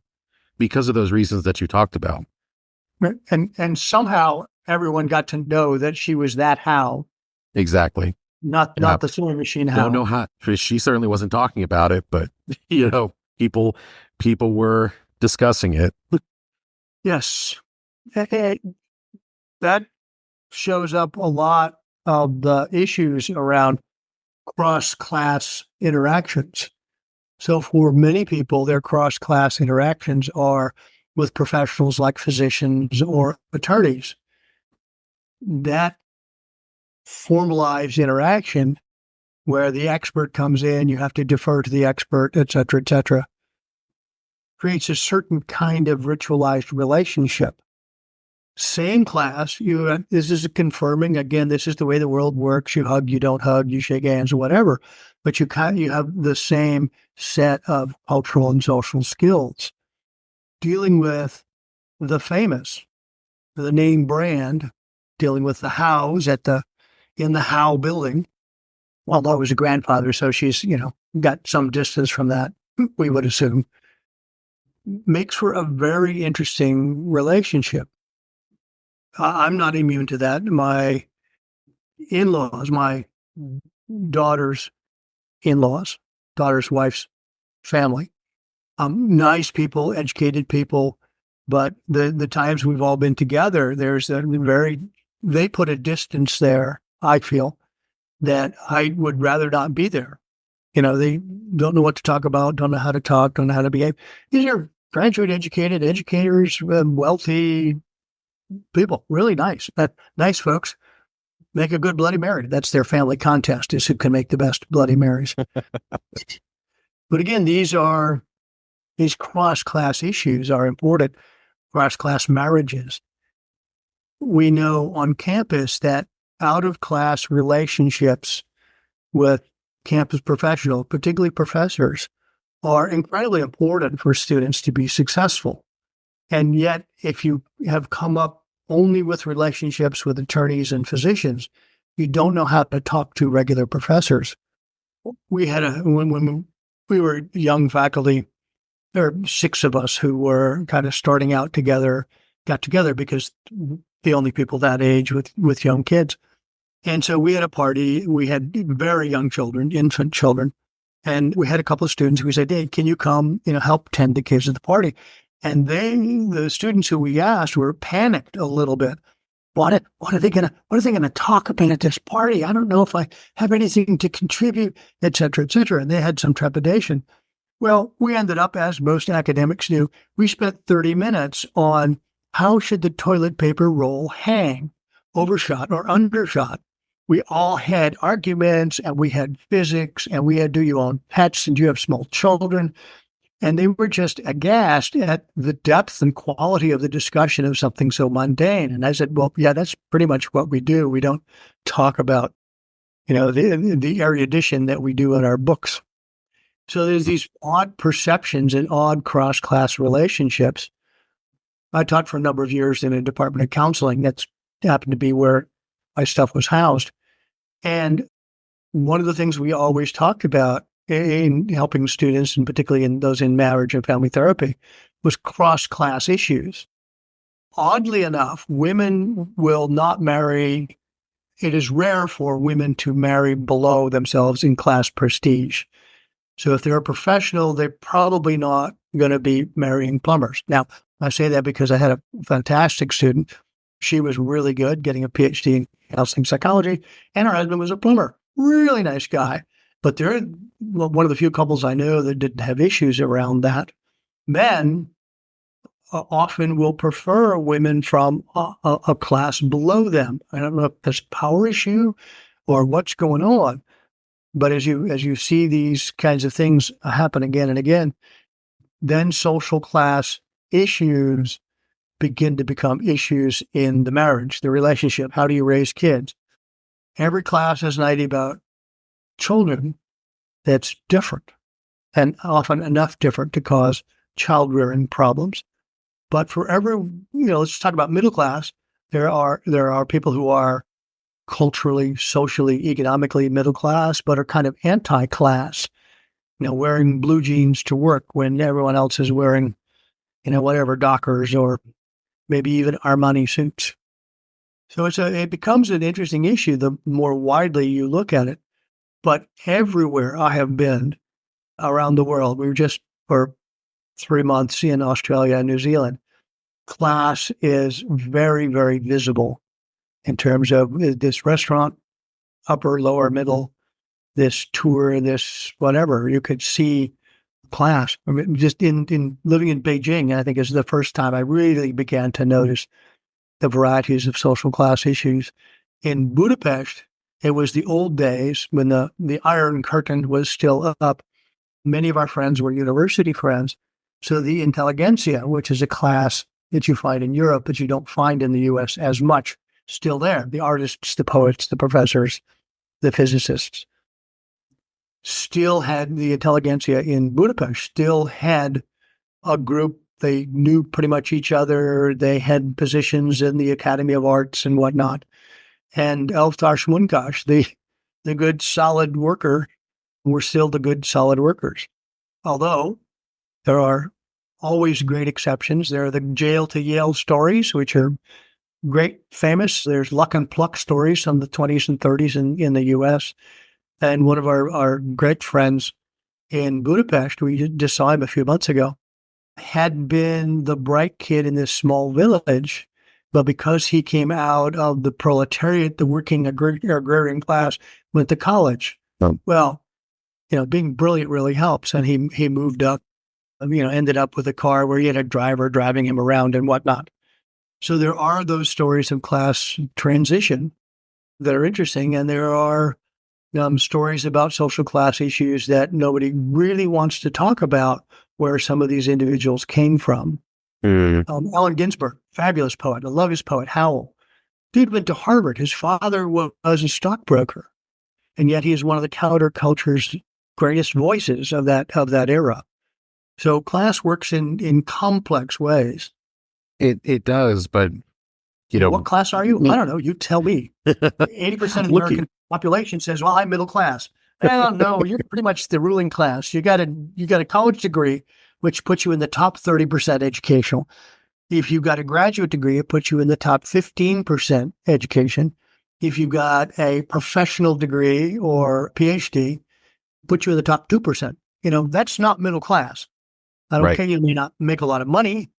because of those reasons that you talked about. And somehow everyone got to know that she was that Howe. Exactly. Not the sewing machine Howe. Don't know how. She certainly wasn't talking about it, but, people were discussing it. Yes. That shows up a lot of the issues around cross-class interactions. So for many people, their cross-class interactions are with professionals like physicians or attorneys. That formalized interaction where the expert comes in, you have to defer to the expert, et cetera, creates a certain kind of ritualized relationship. Same class, this is confirming, again, this is the way the world works. You hug, you don't hug, you shake hands, or whatever. But you have the same set of cultural and social skills. Dealing with the famous, the name brand, dealing with the Howes in the Howe building. Although it was a grandfather, so she's, got some distance from that, we would assume. Makes for a very interesting relationship. I'm not immune to that. My in-laws, my daughter's in-laws, daughter's wife's family, nice people, educated people, but the times we've all been together, they put a distance there, I feel, that I would rather not be there. They don't know what to talk about, don't know how to talk, don't know how to behave. These are graduate educated educators, wealthy people, really nice. Nice folks make a good Bloody Mary. That's their family contest, is who can make the best Bloody Marys. But again, these are these cross-class issues are important, cross-class marriages. We know on campus that out-of-class relationships with campus professionals, particularly professors, are incredibly important for students to be successful. And yet, if you have come up only with relationships with attorneys and physicians, you don't know how to talk to regular professors. We had when we were young faculty, there were 6 of us who were kind of starting out together, got together because the only people that age with young kids. And so we had a party. We had very young children, infant children. And we had a couple of students who said, "Hey, can you come, help tend the kids at the party?" And the students who we asked were panicked a little bit. What are they gonna talk about at this party? I don't know if I have anything to contribute, et cetera, et cetera. And they had some trepidation. Well, we ended up, as most academics do, we spent 30 minutes on how should the toilet paper roll hang, overshot or undershot. We all had arguments, and we had physics, and we had, do you own pets, and do you have small children? And they were just aghast at the depth and quality of the discussion of something so mundane. And I said, well, yeah, that's pretty much what we do. We don't talk about, the erudition that we do in our books. So there's these odd perceptions and odd cross-class relationships. I taught for a number of years in a department of counseling. That's happened to be where my stuff was housed. And one of the things we always talked about in helping students, and particularly in those in marriage and family therapy, was cross-class issues. Oddly enough, women will not marry. It is rare for women to marry below themselves in class prestige. So if they're a professional, they're probably not going to be marrying plumbers. Now, I say that because I had a fantastic student. She was really good, getting a Ph.D. in counseling psychology, and her husband was a plumber. Really nice guy. But they're one of the few couples I know that didn't have issues around that. Men often will prefer women from a class below them. I don't know if that's a power issue or what's going on. But as you see these kinds of things happen again and again, then social class issues begin to become issues in the marriage, the relationship. How do you raise kids? Every class has an idea about children that's different, and often enough different to cause child-rearing problems. But for every, let's talk about middle class. There are people who are culturally, socially, economically middle class, but are kind of anti-class, wearing blue jeans to work when everyone else is wearing, whatever, Dockers or maybe even Armani suits. So it becomes an interesting issue the more widely you look at it. But everywhere I have been around the world, we were just for 3 months in Australia and New Zealand, class is very, very visible in terms of this restaurant, upper, lower, middle, this tour, this whatever. You could see class. I mean, just in living in Beijing, I think is the first time I really began to notice the varieties of social class issues. In Budapest, it was the old days when the Iron Curtain was still up. Many of our friends were university friends. So the intelligentsia, which is a class that you find in Europe that you don't find in the U.S. as much, still there. The artists, the poets, the professors, the physicists, still had the intelligentsia in Budapest, still had a group. They knew pretty much each other. They had positions in the Academy of Arts and whatnot. And Elftash Munkash, the good, solid worker, were still the good, solid workers. Although there are always great exceptions. There are the jail to Yale stories, which are great, famous. There's luck and pluck stories from the 20s and 30s in the U.S. And one of our great friends in Budapest, we just saw him a few months ago, had been the bright kid in this small village, but because he came out of the proletariat, the working agrarian class, went to college. Oh. Well, being brilliant really helps. And he moved up, ended up with a car where he had a driver driving him around and whatnot. So there are those stories of class transition that are interesting. And there are stories about social class issues that nobody really wants to talk about where some of these individuals came from. Mm. Allen Ginsberg, fabulous poet. I love his poet, Howl. Dude went to Harvard. His father was a stockbroker, and yet he is one of the counterculture's greatest voices of that era. So class works in complex ways. It does, but what class are you? I don't know. You tell me. 80% of the American population says, "Well, I'm middle class." Well, no, you're pretty much the ruling class. You got a college degree, which puts you in the top 30% educational. If you've got a graduate degree, it puts you in the top 15% education. If you've got a professional degree or Ph.D., it puts you in the top 2%. That's not middle class. I don't care. You may not make a lot of money,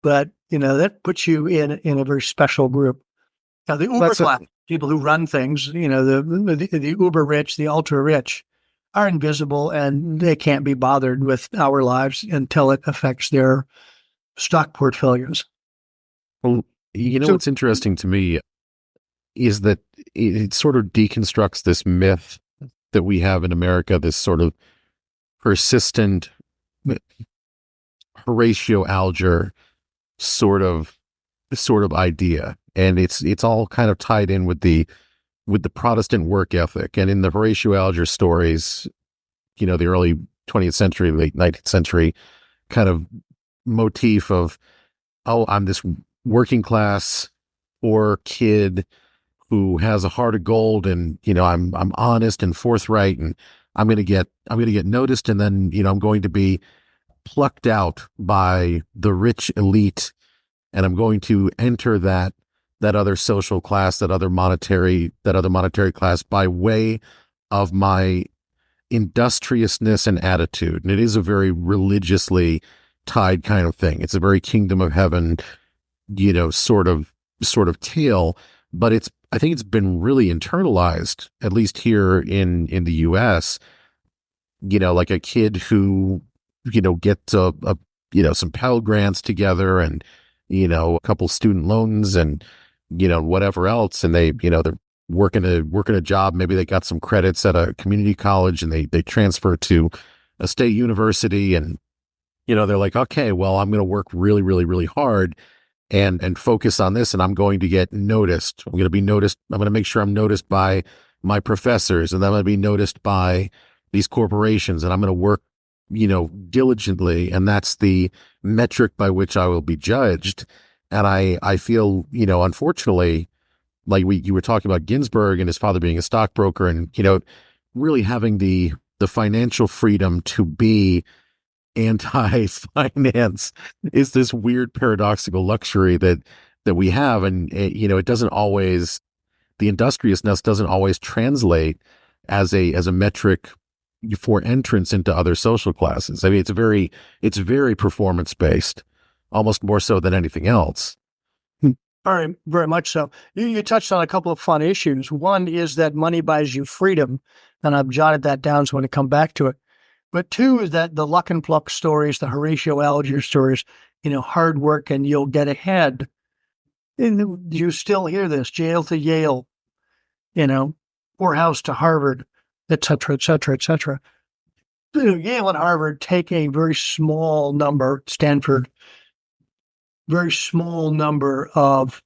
but that puts you in a very special group. Now, the uber class, people who run things, the uber rich, the ultra rich, are invisible, and they can't be bothered with our lives until it affects their stock portfolios. Well, what's interesting to me is that it sort of deconstructs this myth that we have in America, this sort of persistent Horatio Alger sort of idea, and it's all kind of tied in with the Protestant work ethic. And in the Horatio Alger stories, the early 20th century, late 19th century kind of motif of, oh, I'm this working class poor kid who has a heart of gold, and I'm honest and forthright, and I'm going to get noticed, and then I'm going to be plucked out by the rich elite, and I'm going to enter that other social class, that other monetary class by way of my industriousness and attitude. And it is a very religiously tied kind of thing. It's a very kingdom of heaven, sort of tale, but I think it's been really internalized, at least here in the US, like a kid who, gets some Pell Grants together, and, a couple student loans, and, whatever else. And they're working a job. Maybe they got some credits at a community college, and they transfer to a state university, and, they're like, okay, well, I'm going to work really, really, really hard and focus on this, and I'm going to get noticed. I'm going to be noticed. I'm going to make sure I'm noticed by my professors, and I'm going to be noticed by these corporations, and I'm going to work, diligently. And that's the metric by which I will be judged. And I feel, unfortunately, like you were talking about Ginsberg and his father being a stockbroker, and, really having the financial freedom to be anti-finance is this weird paradoxical luxury that we have. And, it doesn't always, the industriousness doesn't always translate as a metric for entrance into other social classes. I mean, it's very performance based, almost more so than anything else. Very, very much so. You touched on a couple of fun issues. One is that money buys you freedom, and I've jotted that down so when I come back to it. But two is that the luck and pluck stories, the Horatio Alger stories, hard work and you'll get ahead. And you still hear this, jail to Yale, poorhouse to Harvard, et cetera, et cetera, et cetera. Yale and Harvard take a very small number, Stanford, very small number of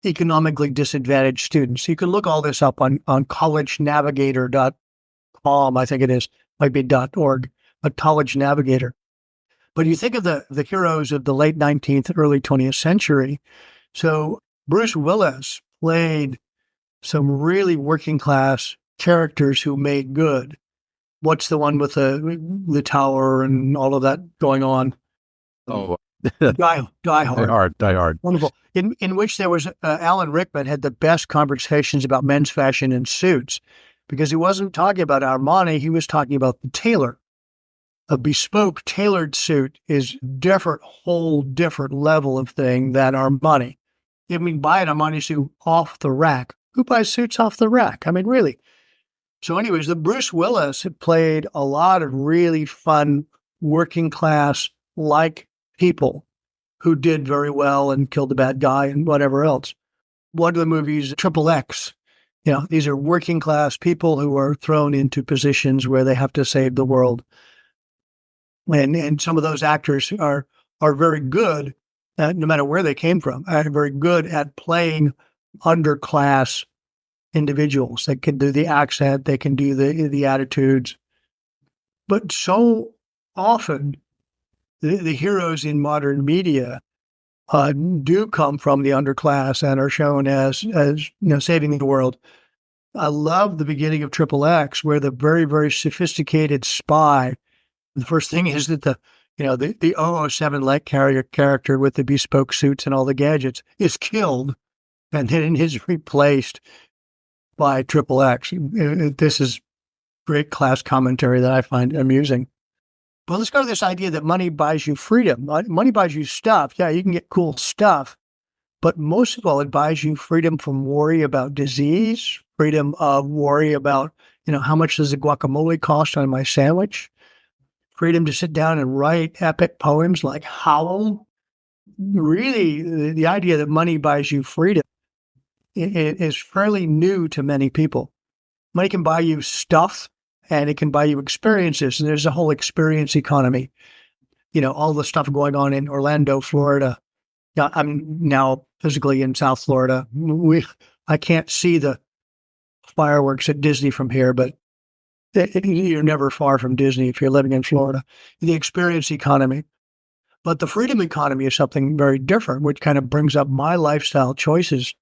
economically disadvantaged students. You can look all this up on collegenavigator.com, I think it is, might be .org, but College Navigator. But you think of the heroes of the late 19th, early 20th century. So Bruce Willis played some really working class characters who made good. What's the one with the tower and all of that going on? Oh, Die Hard. Die Hard. Wonderful. In which there was Alan Rickman had the best conversations about men's fashion and suits, because he wasn't talking about Armani. He was talking about the tailor. A bespoke tailored suit is whole different level of thing than Armani. I mean, buy an Armani suit off the rack. Who buys suits off the rack? I mean, really. So anyways, the Bruce Willis had played a lot of really fun working class like people who did very well and killed the bad guy and whatever else. One of the movies, Triple X, these are working class people who are thrown into positions where they have to save the world. And some of those actors are very good, no matter where they came from, are very good at playing underclass individuals. They can do the accent, they can do the attitudes. But so often, the heroes in modern media do come from the underclass and are shown as saving the world. I love the beginning of Triple X, where the very, very sophisticated spy, the first thing is that the 007 light carrier character with the bespoke suits and all the gadgets is killed, and then is replaced by Triple X. This is great class commentary that I find amusing. But let's go to this idea that money buys you freedom. Money buys you stuff. Yeah, you can get cool stuff. But most of all, it buys you freedom from worry about disease, freedom of worry about, how much does the guacamole cost on my sandwich, freedom to sit down and write epic poems like Howl. Really, the idea that money buys you freedom is fairly new to many people. Money can buy you stuff, and it can buy you experiences. And there's a whole experience economy. All the stuff going on in Orlando, Florida. I'm now physically in South Florida. I can't see the fireworks at Disney from here, but you're never far from Disney if you're living in Florida. The experience economy. But the freedom economy is something very different, which kind of brings up my lifestyle choices.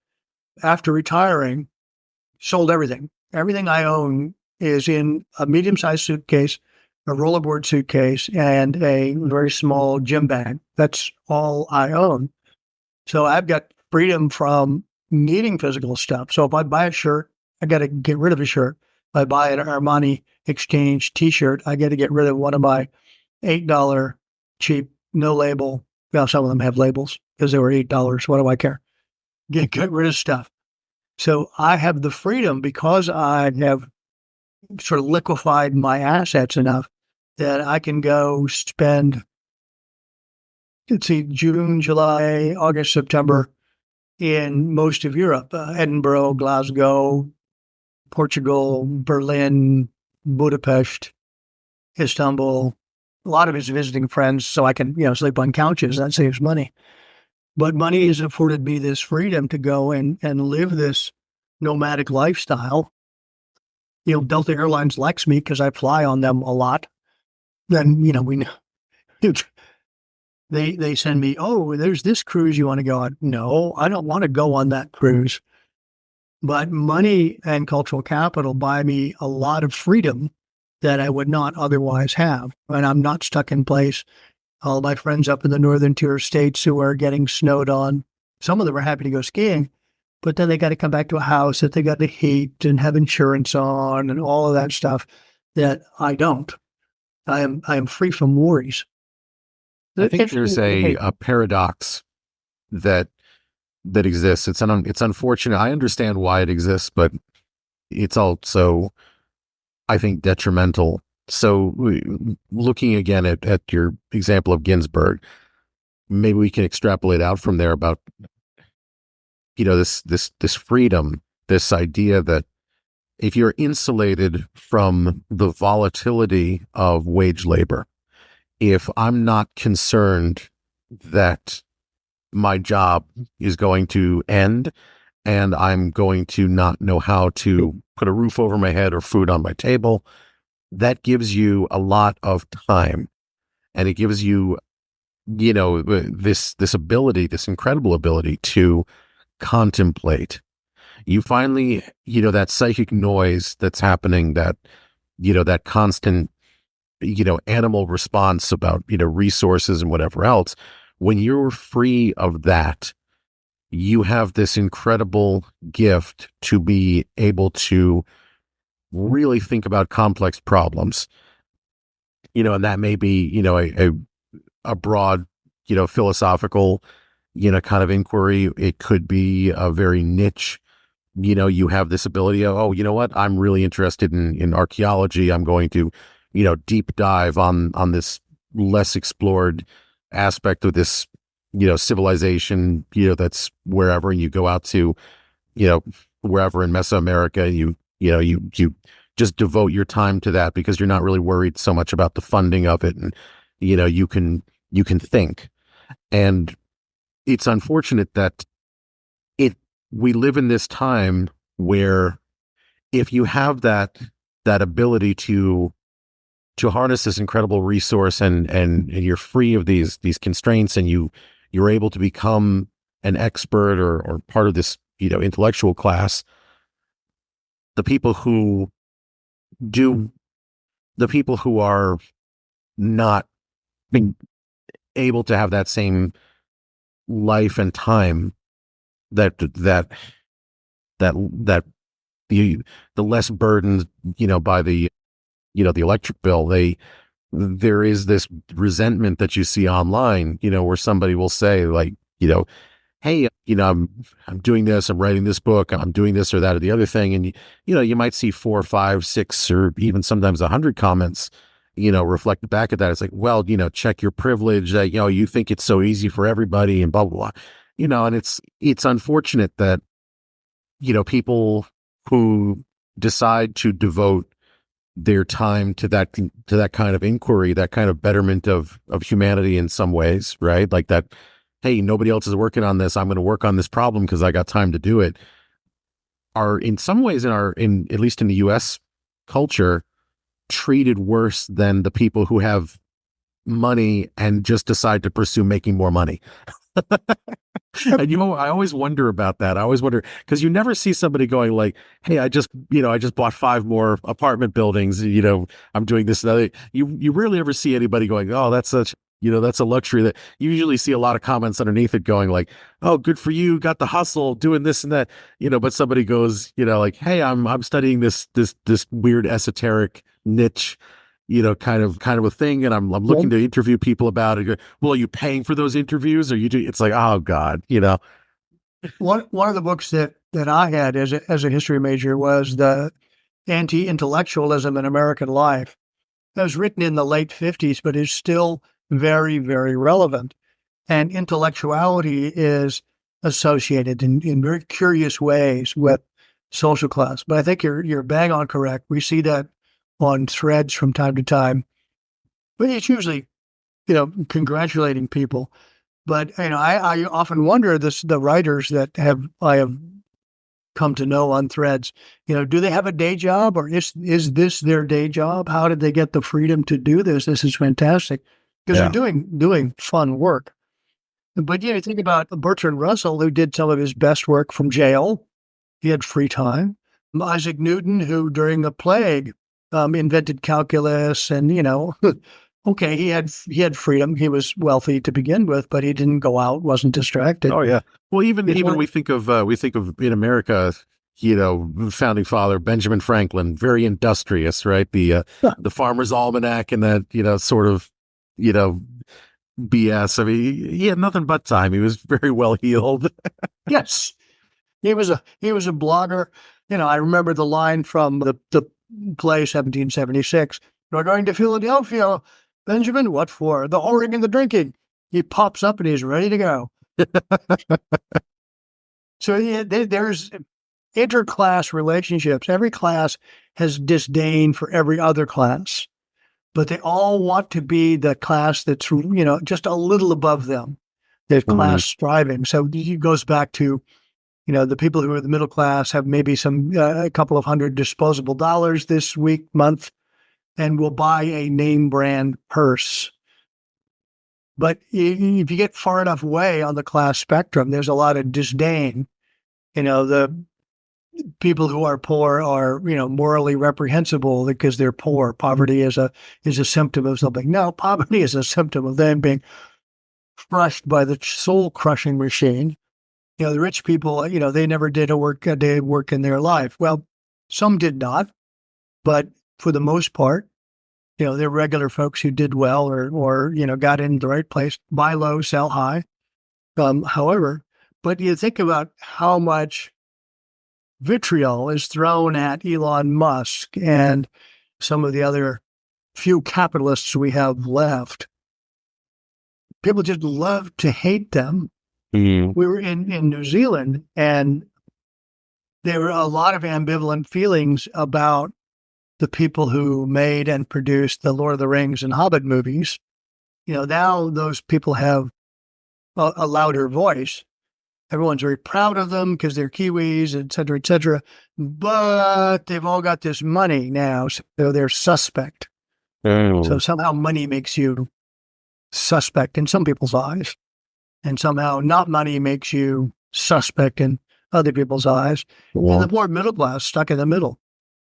After retiring, sold everything. Everything I own is in a medium-sized suitcase, a rollerboard suitcase, and a very small gym bag. That's all I own. So I've got freedom from needing physical stuff. So if I buy a shirt, I got to get rid of a shirt. If I buy an Armani Exchange t-shirt, I got to get rid of one of my $8 cheap, no label. Well, some of them have labels because they were $8. What do I care? Get rid of stuff. So I have the freedom, because I have sort of liquefied my assets enough that I can go spend, June, July, August, September in most of Europe, Edinburgh, Glasgow, Portugal, Berlin, Budapest, Istanbul. A lot of it's visiting friends, so I can, sleep on couches. That saves money. But money has afforded me this freedom to go and live this nomadic lifestyle. Delta Airlines likes me because I fly on them a lot. Then, we know. They send me, oh, there's this cruise you want to go on. No, I don't want to go on that cruise. But money and cultural capital buy me a lot of freedom that I would not otherwise have. And I'm not stuck in place. All my friends up in the northern tier states who are getting snowed on, some of them are happy to go skiing, but then they got to come back to a house that they got to heat and have insurance on and all of that stuff that I don't. I am free from worries. I think there's a paradox that exists. It's unfortunate. I understand why it exists, but it's also, I think, detrimental. So looking again at your example of Ginsburg, maybe we can extrapolate out from there about, this freedom, this idea that if you're insulated from the volatility of wage labor, if I'm not concerned that my job is going to end and I'm going to not know how to put a roof over my head or food on my table, that gives you a lot of time, and it gives you, this ability, this incredible ability to contemplate. You finally, that psychic noise that's happening, that, that constant, animal response about, resources and whatever else. When you're free of that, you have this incredible gift to be able to really think about complex problems, and that may be, a broad, philosophical, kind of inquiry. It could be a very niche, you have this ability of, oh, you know what? I'm really interested in archaeology. I'm going to, deep dive on this less explored aspect of this, civilization, that's wherever, and you go out to, wherever in Mesoamerica, you just devote your time to that because you're not really worried so much about the funding of it. And, you can think. And it's unfortunate that we live in this time where if you have that ability to harness this incredible resource and you're free of these constraints, and you're able to become an expert or part of this intellectual class, the people who are not being able to have that same life and time, that the less burdened by the the electric bill, there is this resentment that you see online, where somebody will say, like, hey, I'm doing this, I'm writing this book, I'm doing this or that or the other thing, and you might see 4, 5, 6, or even sometimes 100 comments reflect back at that. It's like, well, check your privilege, that you think it's so easy for everybody, and blah blah blah. And it's unfortunate that people who decide to devote their time to that kind of inquiry, that kind of betterment of humanity in some ways, right? Like that, hey, nobody else is working on this, I'm going to work on this problem because I got time to do it, are in some ways in at least in the US culture, treated worse than the people who have money and just decide to pursue making more money. And I always wonder about that. I always wonder, because you never see somebody going like, hey, I just bought 5 more apartment buildings, I'm doing this and other. You rarely ever see anybody going, oh, that's such, that's a luxury. That you usually see a lot of comments underneath it going like, oh, good for you, got the hustle, doing this and that, but somebody goes, like, hey, I'm studying this weird esoteric niche, kind of a thing, and I'm looking to interview people about it. Well, are you paying for those interviews, or you do? It's like, oh God, One of the books that I had as a history major was the Anti-Intellectualism in American Life. That was written in the late 50s, but is still very, very relevant. And intellectuality is associated in very curious ways with social class. But I think you're bang on correct. We see that on threads from time to time, but it's usually, congratulating people. But, I often wonder the writers that I have come to know on threads, do they have a day job, or is this their day job? How did they get the freedom to do this? This is fantastic, because they're doing fun work. But, think about Bertrand Russell, who did some of his best work from jail. He had free time. Isaac Newton, who during the plague invented calculus, and okay, he had freedom. He was wealthy to begin with, but he didn't go out, wasn't distracted. Oh yeah. Well, even we think of in America, founding father Benjamin Franklin, very industrious, right? The Farmer's Almanac and that sort of BS. I mean, he had nothing but time. He was very well heeled. Yes, he was a blogger. I remember the line from the play 1776. We're going to Philadelphia, Benjamin. What for? The whoring and the drinking. He pops up and he's ready to go. So there's interclass relationships. Every class has disdain for every other class, but they all want to be the class that's just a little above them. The class striving. So it goes back to the people who are the middle class have maybe a couple of hundred disposable dollars this month, and will buy a name brand purse. But if you get far enough away on the class spectrum, there's a lot of disdain. The people who are poor are, morally reprehensible because they're poor. Poverty is a symptom of something. No, poverty is a symptom of them being crushed by the soul-crushing machine. The rich people, they never did a day of work in their life. Well, some did not, but for the most part, they're regular folks who did well or got in the right place, buy low, sell high. However, but you think about how much vitriol is thrown at Elon Musk and some of the other few capitalists we have left. People just love to hate them. We were in New Zealand, and there were a lot of ambivalent feelings about the people who made and produced the Lord of the Rings and Hobbit movies. Now those people have a louder voice. Everyone's very proud of them because they're Kiwis, et cetera, et cetera. But they've all got this money now, so they're suspect. So somehow money makes you suspect in some people's eyes, and somehow not money makes you suspect in other people's eyes. Well, And the poor middle class stuck in the middle.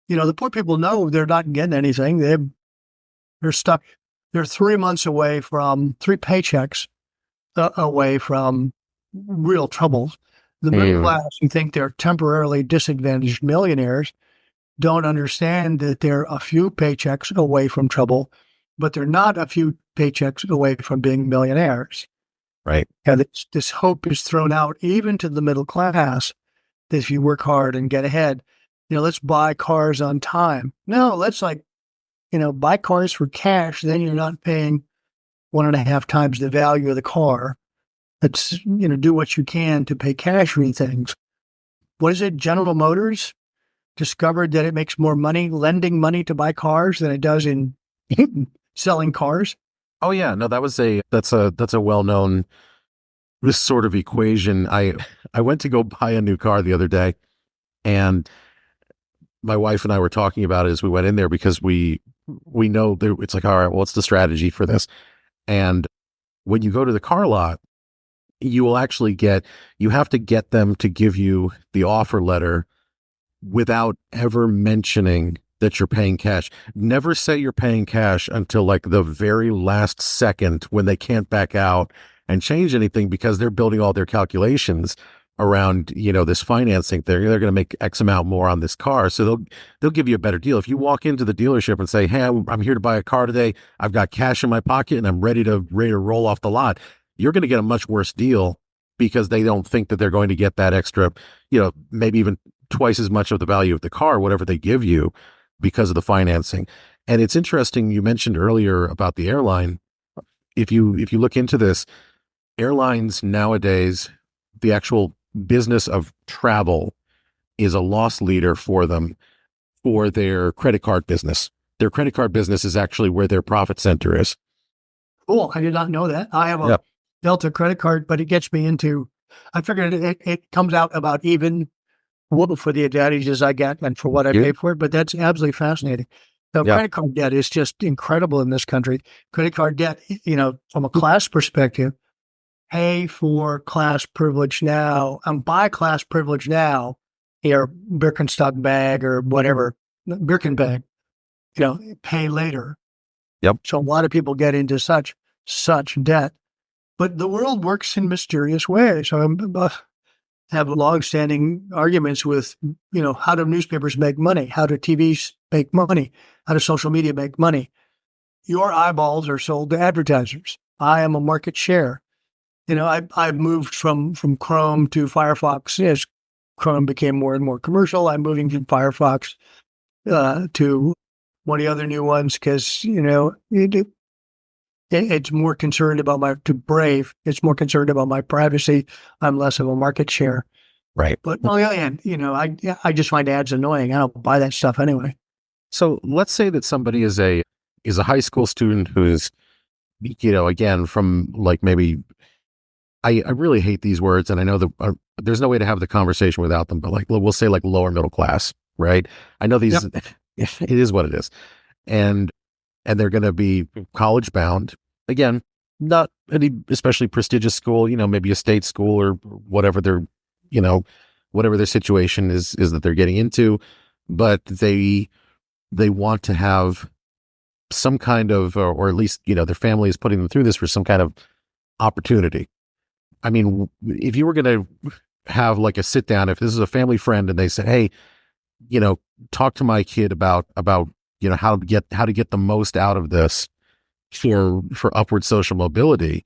The poor people know they're not getting anything. They're stuck. They're 3 months away from 3 paychecks away from real troubles. The middle class, who think they're temporarily disadvantaged millionaires, don't understand that they're a few paychecks away from trouble, but they're not a few paychecks away from being millionaires. right. And this hope is thrown out even to the middle class that if you work hard and get ahead, let's buy cars on time. No, let's buy cars for cash. Then you're not paying 1.5 times the value of the car. Let's, do what you can to pay cash for things. What is it? General Motors discovered that it makes more money lending money to buy cars than it does in selling cars. Oh yeah, no, that's a well-known this sort of equation. I went to go buy a new car the other day, and my wife and I were talking about it as we went in there because we know there, it's like, all right, well, what's the strategy for this? And when you go to the car lot, you will actually you have to get them to give you the offer letter without ever mentioning that you're paying cash. Never say you're paying cash until like the very last second when they can't back out and change anything because they're building all their calculations around, this financing thing. They're going to make X amount more on this car. So they'll give you a better deal. If you walk into the dealership and say, hey, I'm here to buy a car today. I've got cash in my pocket and I'm ready to roll off the lot. You're going to get a much worse deal because they don't think that they're going to get that extra, maybe even twice as much of the value of the car, whatever they give you because of the financing. And it's interesting. You mentioned earlier about the airline. If you look into this, airlines nowadays, the actual business of travel is a loss leader for them for their credit card business. Their credit card business is actually where their profit center is. Cool. I did not know that. I have a Delta credit card, but it gets me into, I figured it comes out about even for the advantages I get and for what I pay for it, but that's absolutely fascinating. So credit card debt is just incredible in this country. Credit card debt, from a class perspective, pay for class privilege now and buy class privilege now, your Birkenstock bag or whatever, Birkin bag, pay later. Yep. So a lot of people get into such debt, but the world works in mysterious ways. So I have longstanding arguments with, how do newspapers make money? How do TVs make money? How does social media make money? Your eyeballs are sold to advertisers. I am a market share. I've moved from Chrome to Firefox as Chrome became more and more commercial. I'm moving from Firefox to one of the other new ones because, it's more concerned about Brave. It's more concerned about my privacy. I'm less of a market share. Right. But on the other hand, I just find ads annoying. I don't buy that stuff anyway. So let's say that somebody is a high school student who's, again, from like maybe, I really hate these words, and I know that there's no way to have the conversation without them, but like, we'll say like lower middle class, right? I know these, it is what it is. And they're going to be college bound. Again, not any especially prestigious school, maybe a state school or whatever their situation is that they're getting into, but they want to have some kind of, or at least, their family is putting them through this for some kind of opportunity. I mean, if you were going to have like a sit down, if this is a family friend and they say, hey, talk to my kid about, how to get the most out of this for upward social mobility.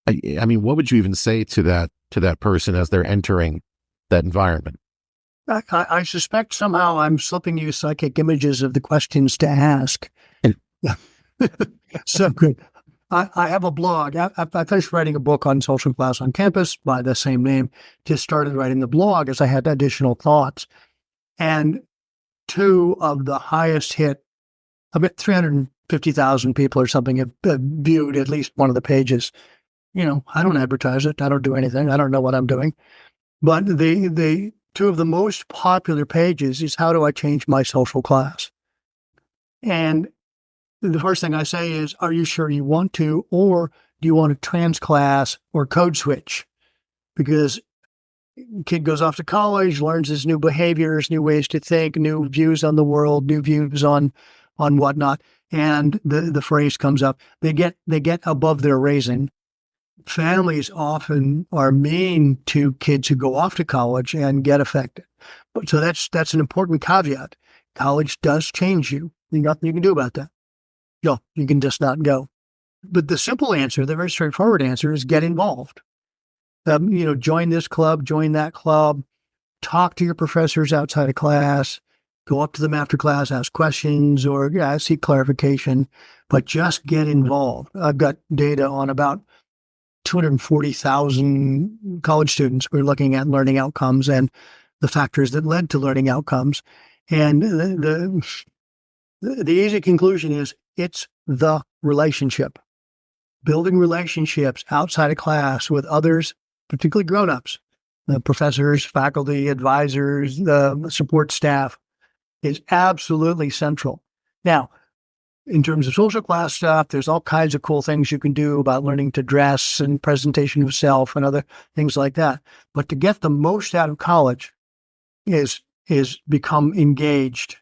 I mean, what would you even say to that person as they're entering that environment? I suspect somehow I'm slipping you psychic images of the questions to ask. So good. I have a blog. I finished writing a book on social class on campus by the same name. Just started writing the blog as I had additional thoughts. And 2 of the highest hit, about 350 50,000 people or something have viewed at least one of the pages. I don't advertise it. I don't do anything. I don't know what I'm doing. But the two of the most popular pages is how do I change my social class? And the first thing I say is, are you sure you want to, or do you want to trans-class or code switch? Because kid goes off to college, learns his new behaviors, new ways to think, new views on the world, new views on whatnot. And the phrase comes up, they get above their raising. Families often are mean to kids who go off to college and get affected. But so that's an important caveat. College does change you. There's nothing you can do about that. You can just not go. But the simple answer, the very straightforward answer, is get involved. Join this club, join that club, talk to your professors outside of class, go up to them after class, ask questions or seek clarification, but just get involved. I've got data on about 240,000 college students. We're looking at learning outcomes and the factors that led to learning outcomes. And the easy conclusion is it's the relationship. Building relationships outside of class with others, particularly grown-ups, the professors, faculty, advisors, the support staff, is absolutely central. Now, in terms of social class stuff, there's all kinds of cool things you can do about learning to dress and presentation of self and other things like that. But to get the most out of college is become engaged.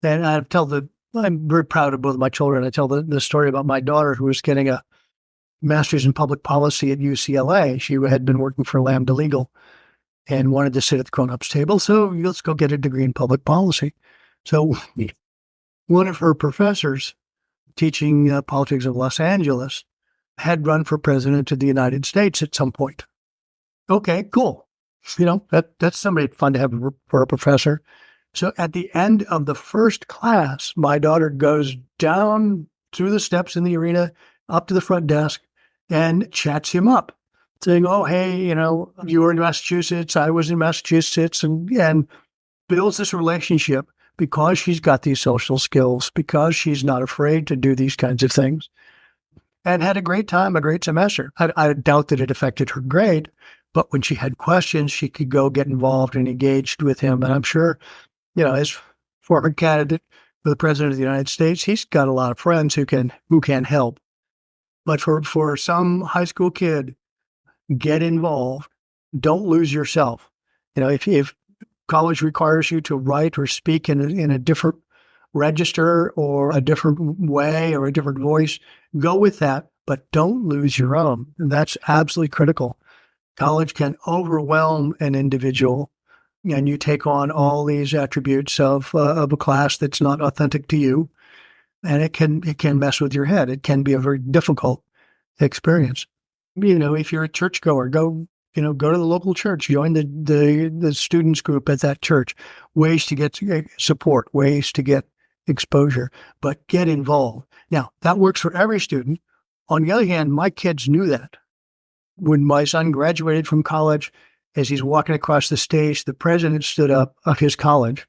And I'm very proud of both of my children. I tell the story about my daughter who was getting a master's in public policy at UCLA. She had been working for Lambda Legal and wanted to sit at the grown-ups table. So let's go get a degree in public policy. So one of her professors teaching politics of Los Angeles had run for president of the United States at some point. Okay, cool. That's somebody fun to have for a professor. So at the end of the first class, my daughter goes down through the steps in the arena, up to the front desk, and chats him up, saying, oh, hey, you were in Massachusetts, I was in Massachusetts, and builds this relationship because she's got these social skills, because she's not afraid to do these kinds of things, and had a great time, a great semester. I doubt that it affected her grade, but when she had questions, she could go get involved and engaged with him. And I'm sure, as former candidate for the president of the United States, he's got a lot of friends who can help. But for some high school kid, get involved. Don't lose yourself. If college requires you to write or speak in a different register or a different way or a different voice, go with that, but don't lose your own. And that's absolutely critical. College can overwhelm an individual, and you take on all these attributes of a class that's not authentic to you, and it can mess with your head. It can be a very difficult experience. If you're a churchgoer, go to the local church, join the students group at that church. Ways to get support, ways to get exposure, but get involved. Now, that works for every student. On the other hand, my kids knew that. When my son graduated from college, as he's walking across the stage, the president stood up of his college,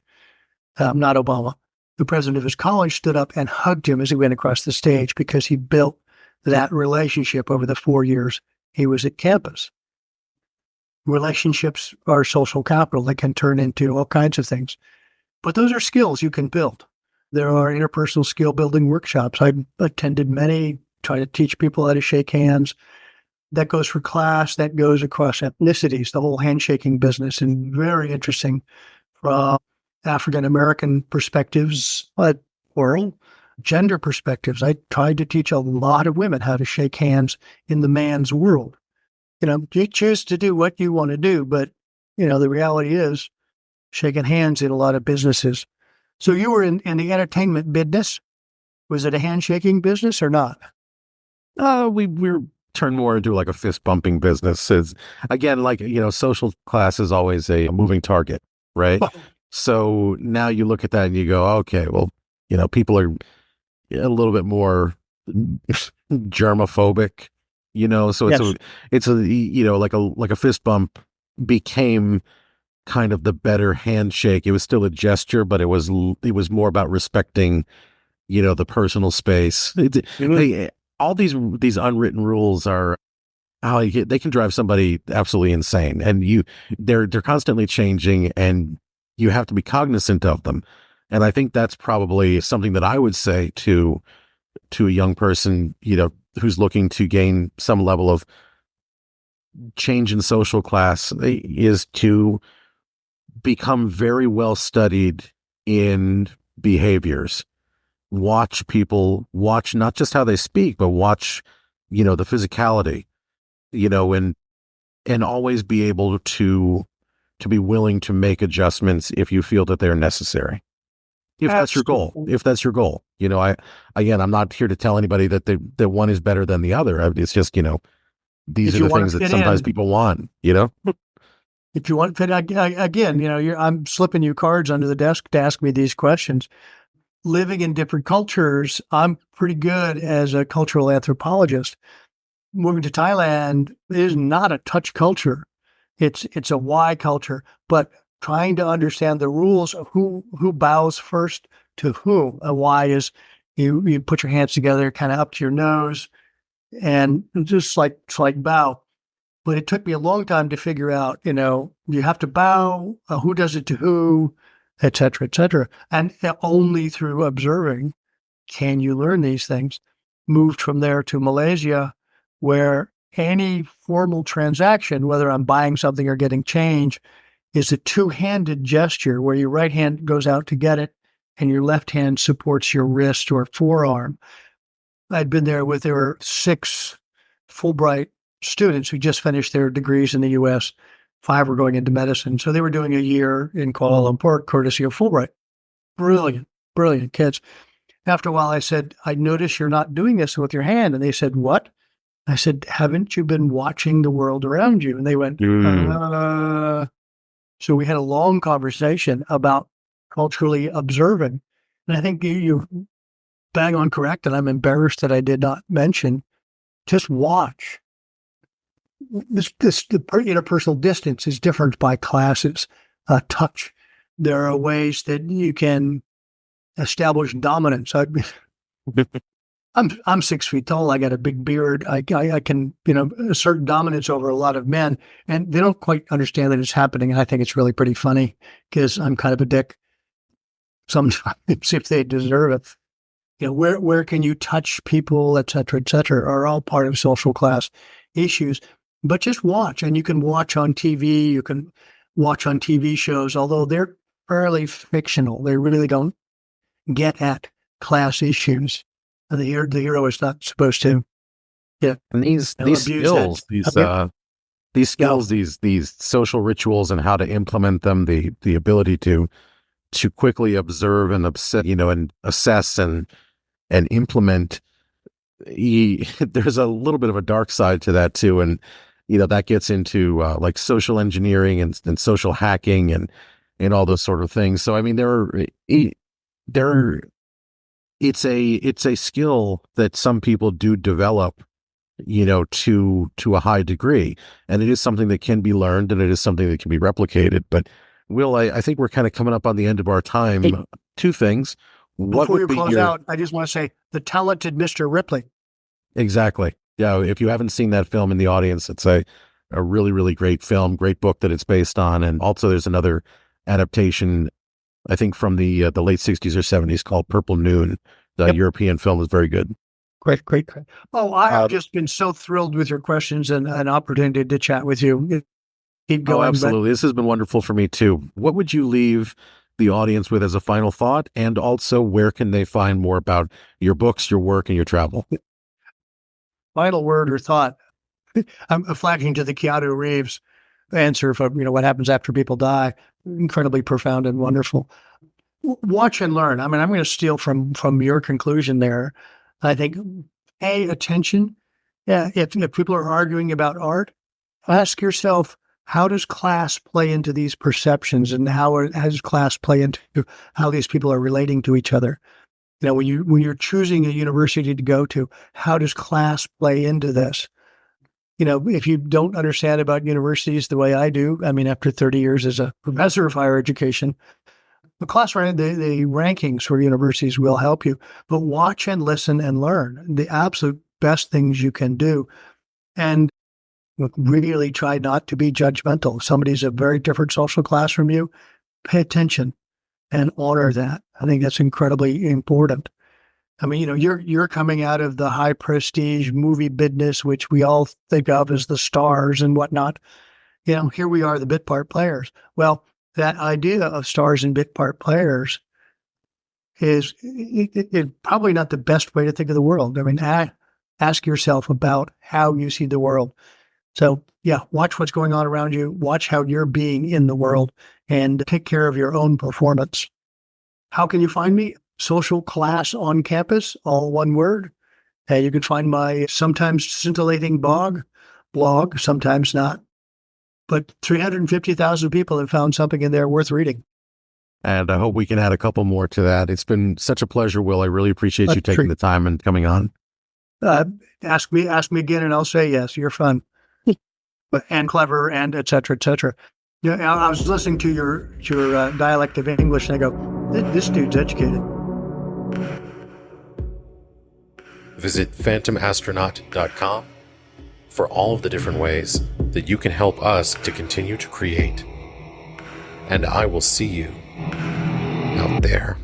not Obama. The president of his college stood up and hugged him as he went across the stage because he built that relationship over the 4 years he was at campus. Relationships are social capital that can turn into all kinds of things. But those are skills you can build. There are interpersonal skill building workshops. I've attended many, try to teach people how to shake hands. That goes for class, that goes across ethnicities, the whole handshaking business, and very interesting from African-American perspectives, or gender perspectives. I tried to teach a lot of women how to shake hands in the man's world. You choose to do what you want to do, but, the reality is shaking hands in a lot of businesses. So you were in the entertainment business. Was it a handshaking business or not? We're turned more into like a fist bumping business. Is again, social class is always a moving target, right? So now you look at that and you go, okay, well, people are a little bit more germophobic, so it's like a fist bump became kind of the better handshake. It was still a gesture, but it was more about respecting, the personal space. All these unwritten rules are how they can drive somebody absolutely insane, and they're constantly changing, and you have to be cognizant of them. And I think that's probably something that I would say to a young person, who's looking to gain some level of change in social class, is to become very well studied in behaviors. Watch people, watch not just how they speak, but watch, the physicality, and always be able to be willing to make adjustments if you feel that they're necessary. If that's your goal, I'm not here to tell anybody that one is better than the other. It's just, these are the things that sometimes people want, If you want to fit again, I'm slipping you cards under the desk to ask me these questions. Living in different cultures, I'm pretty good as a cultural anthropologist. Moving to Thailand is not a touch culture. It's a Y culture, but trying to understand the rules of who bows first to who. A Y is you put your hands together, kind of up to your nose, and just like bow. But it took me a long time to figure out, you have to bow, who does it to who, et cetera, et cetera. And only through observing can you learn these things. Moved from there to Malaysia, where any formal transaction, whether I'm buying something or getting change, is a two-handed gesture where your right hand goes out to get it and your left hand supports your wrist or forearm. I'd been there there were 6 Fulbright students who just finished their degrees in the U.S. 5 were going into medicine. So they were doing a year in Kuala Lumpur, courtesy of Fulbright. Brilliant kids. After a while, I said, I notice you're not doing this with your hand. And they said, what? I said, haven't you been watching the world around you? And they went, So we had a long conversation about culturally observing. And I think you bang on correct, and I'm embarrassed that I did not mention, just watch. The interpersonal distance is different by classes. Touch. There are ways that you can establish dominance. I'm 6 feet tall. I got a big beard. I can assert dominance over a lot of men, and they don't quite understand that it's happening. And I think it's really pretty funny because I'm kind of a dick sometimes if they deserve it. Where can you touch people, et cetera, are all part of social class issues. But just watch, and you can watch on TV. You can watch on TV shows, although they're fairly fictional. They really don't get at class issues. The hero is not supposed to. Yeah, and these skills, these social rituals, and how to implement them, the ability to quickly observe and and assess and implement. There's a little bit of a dark side to that too, and that gets into like social engineering and social hacking and all those sort of things. So I mean, it's a skill that some people do develop, to a high degree, and it is something that can be learned, and it is something that can be replicated. But Will, I think we're kind of coming up on the end of our time. Hey, 2 things. Before you close out, I just want to say the talented Mr. Ripley. Exactly. Yeah. If you haven't seen that film in the audience, it's a really, really great film, great book that it's based on. And also there's another adaptation, I think from the late 60s or 70s called Purple Noon. The European film is very good. Great. Oh, I have just been so thrilled with your questions and an opportunity to chat with you. Keep going. Oh, absolutely. This has been wonderful for me too. What would you leave the audience with as a final thought? And also, where can they find more about your books, your work, and your travel? Final word or thought. I'm flashing to the Keanu Reeves answer for, what happens after people die. Incredibly profound and wonderful. Watch and learn. I mean, I'm going to steal from your conclusion there. I think, pay attention. Yeah, if people are arguing about art, ask yourself, how does class play into these perceptions, and how does class play into how these people are relating to each other? When you're choosing a university to go to, how does class play into this? If you don't understand about universities the way I do, I mean, after 30 years as a professor of higher education, The the rankings for universities will help you, but watch and listen and learn. The absolute best things you can do. And really try not to be judgmental. If somebody's a very different social class from you, pay attention and honor that. I think that's incredibly important. I mean, you're coming out of the high prestige movie business, which we all think of as the stars and whatnot. Here we are, the bit part players. Well, that idea of stars and bit part players is probably not the best way to think of the world. I mean, ask yourself about how you see the world. So yeah, watch what's going on around you, watch how you're being in the world, and take care of your own performance. How can you find me? Social Class on Campus, all one word. And you can find my sometimes scintillating blog, sometimes not. But 350,000 people have found something in there worth reading. And I hope we can add a couple more to that. It's been such a pleasure, Will. I really appreciate you taking the time and coming on. Ask me again and I'll say yes. You're fun. And clever, and et cetera, et cetera. I was listening to your dialect of English, and I go, this dude's educated. Visit phantomastronaut.com for all of the different ways that you can help us to continue to create. And I will see you out there.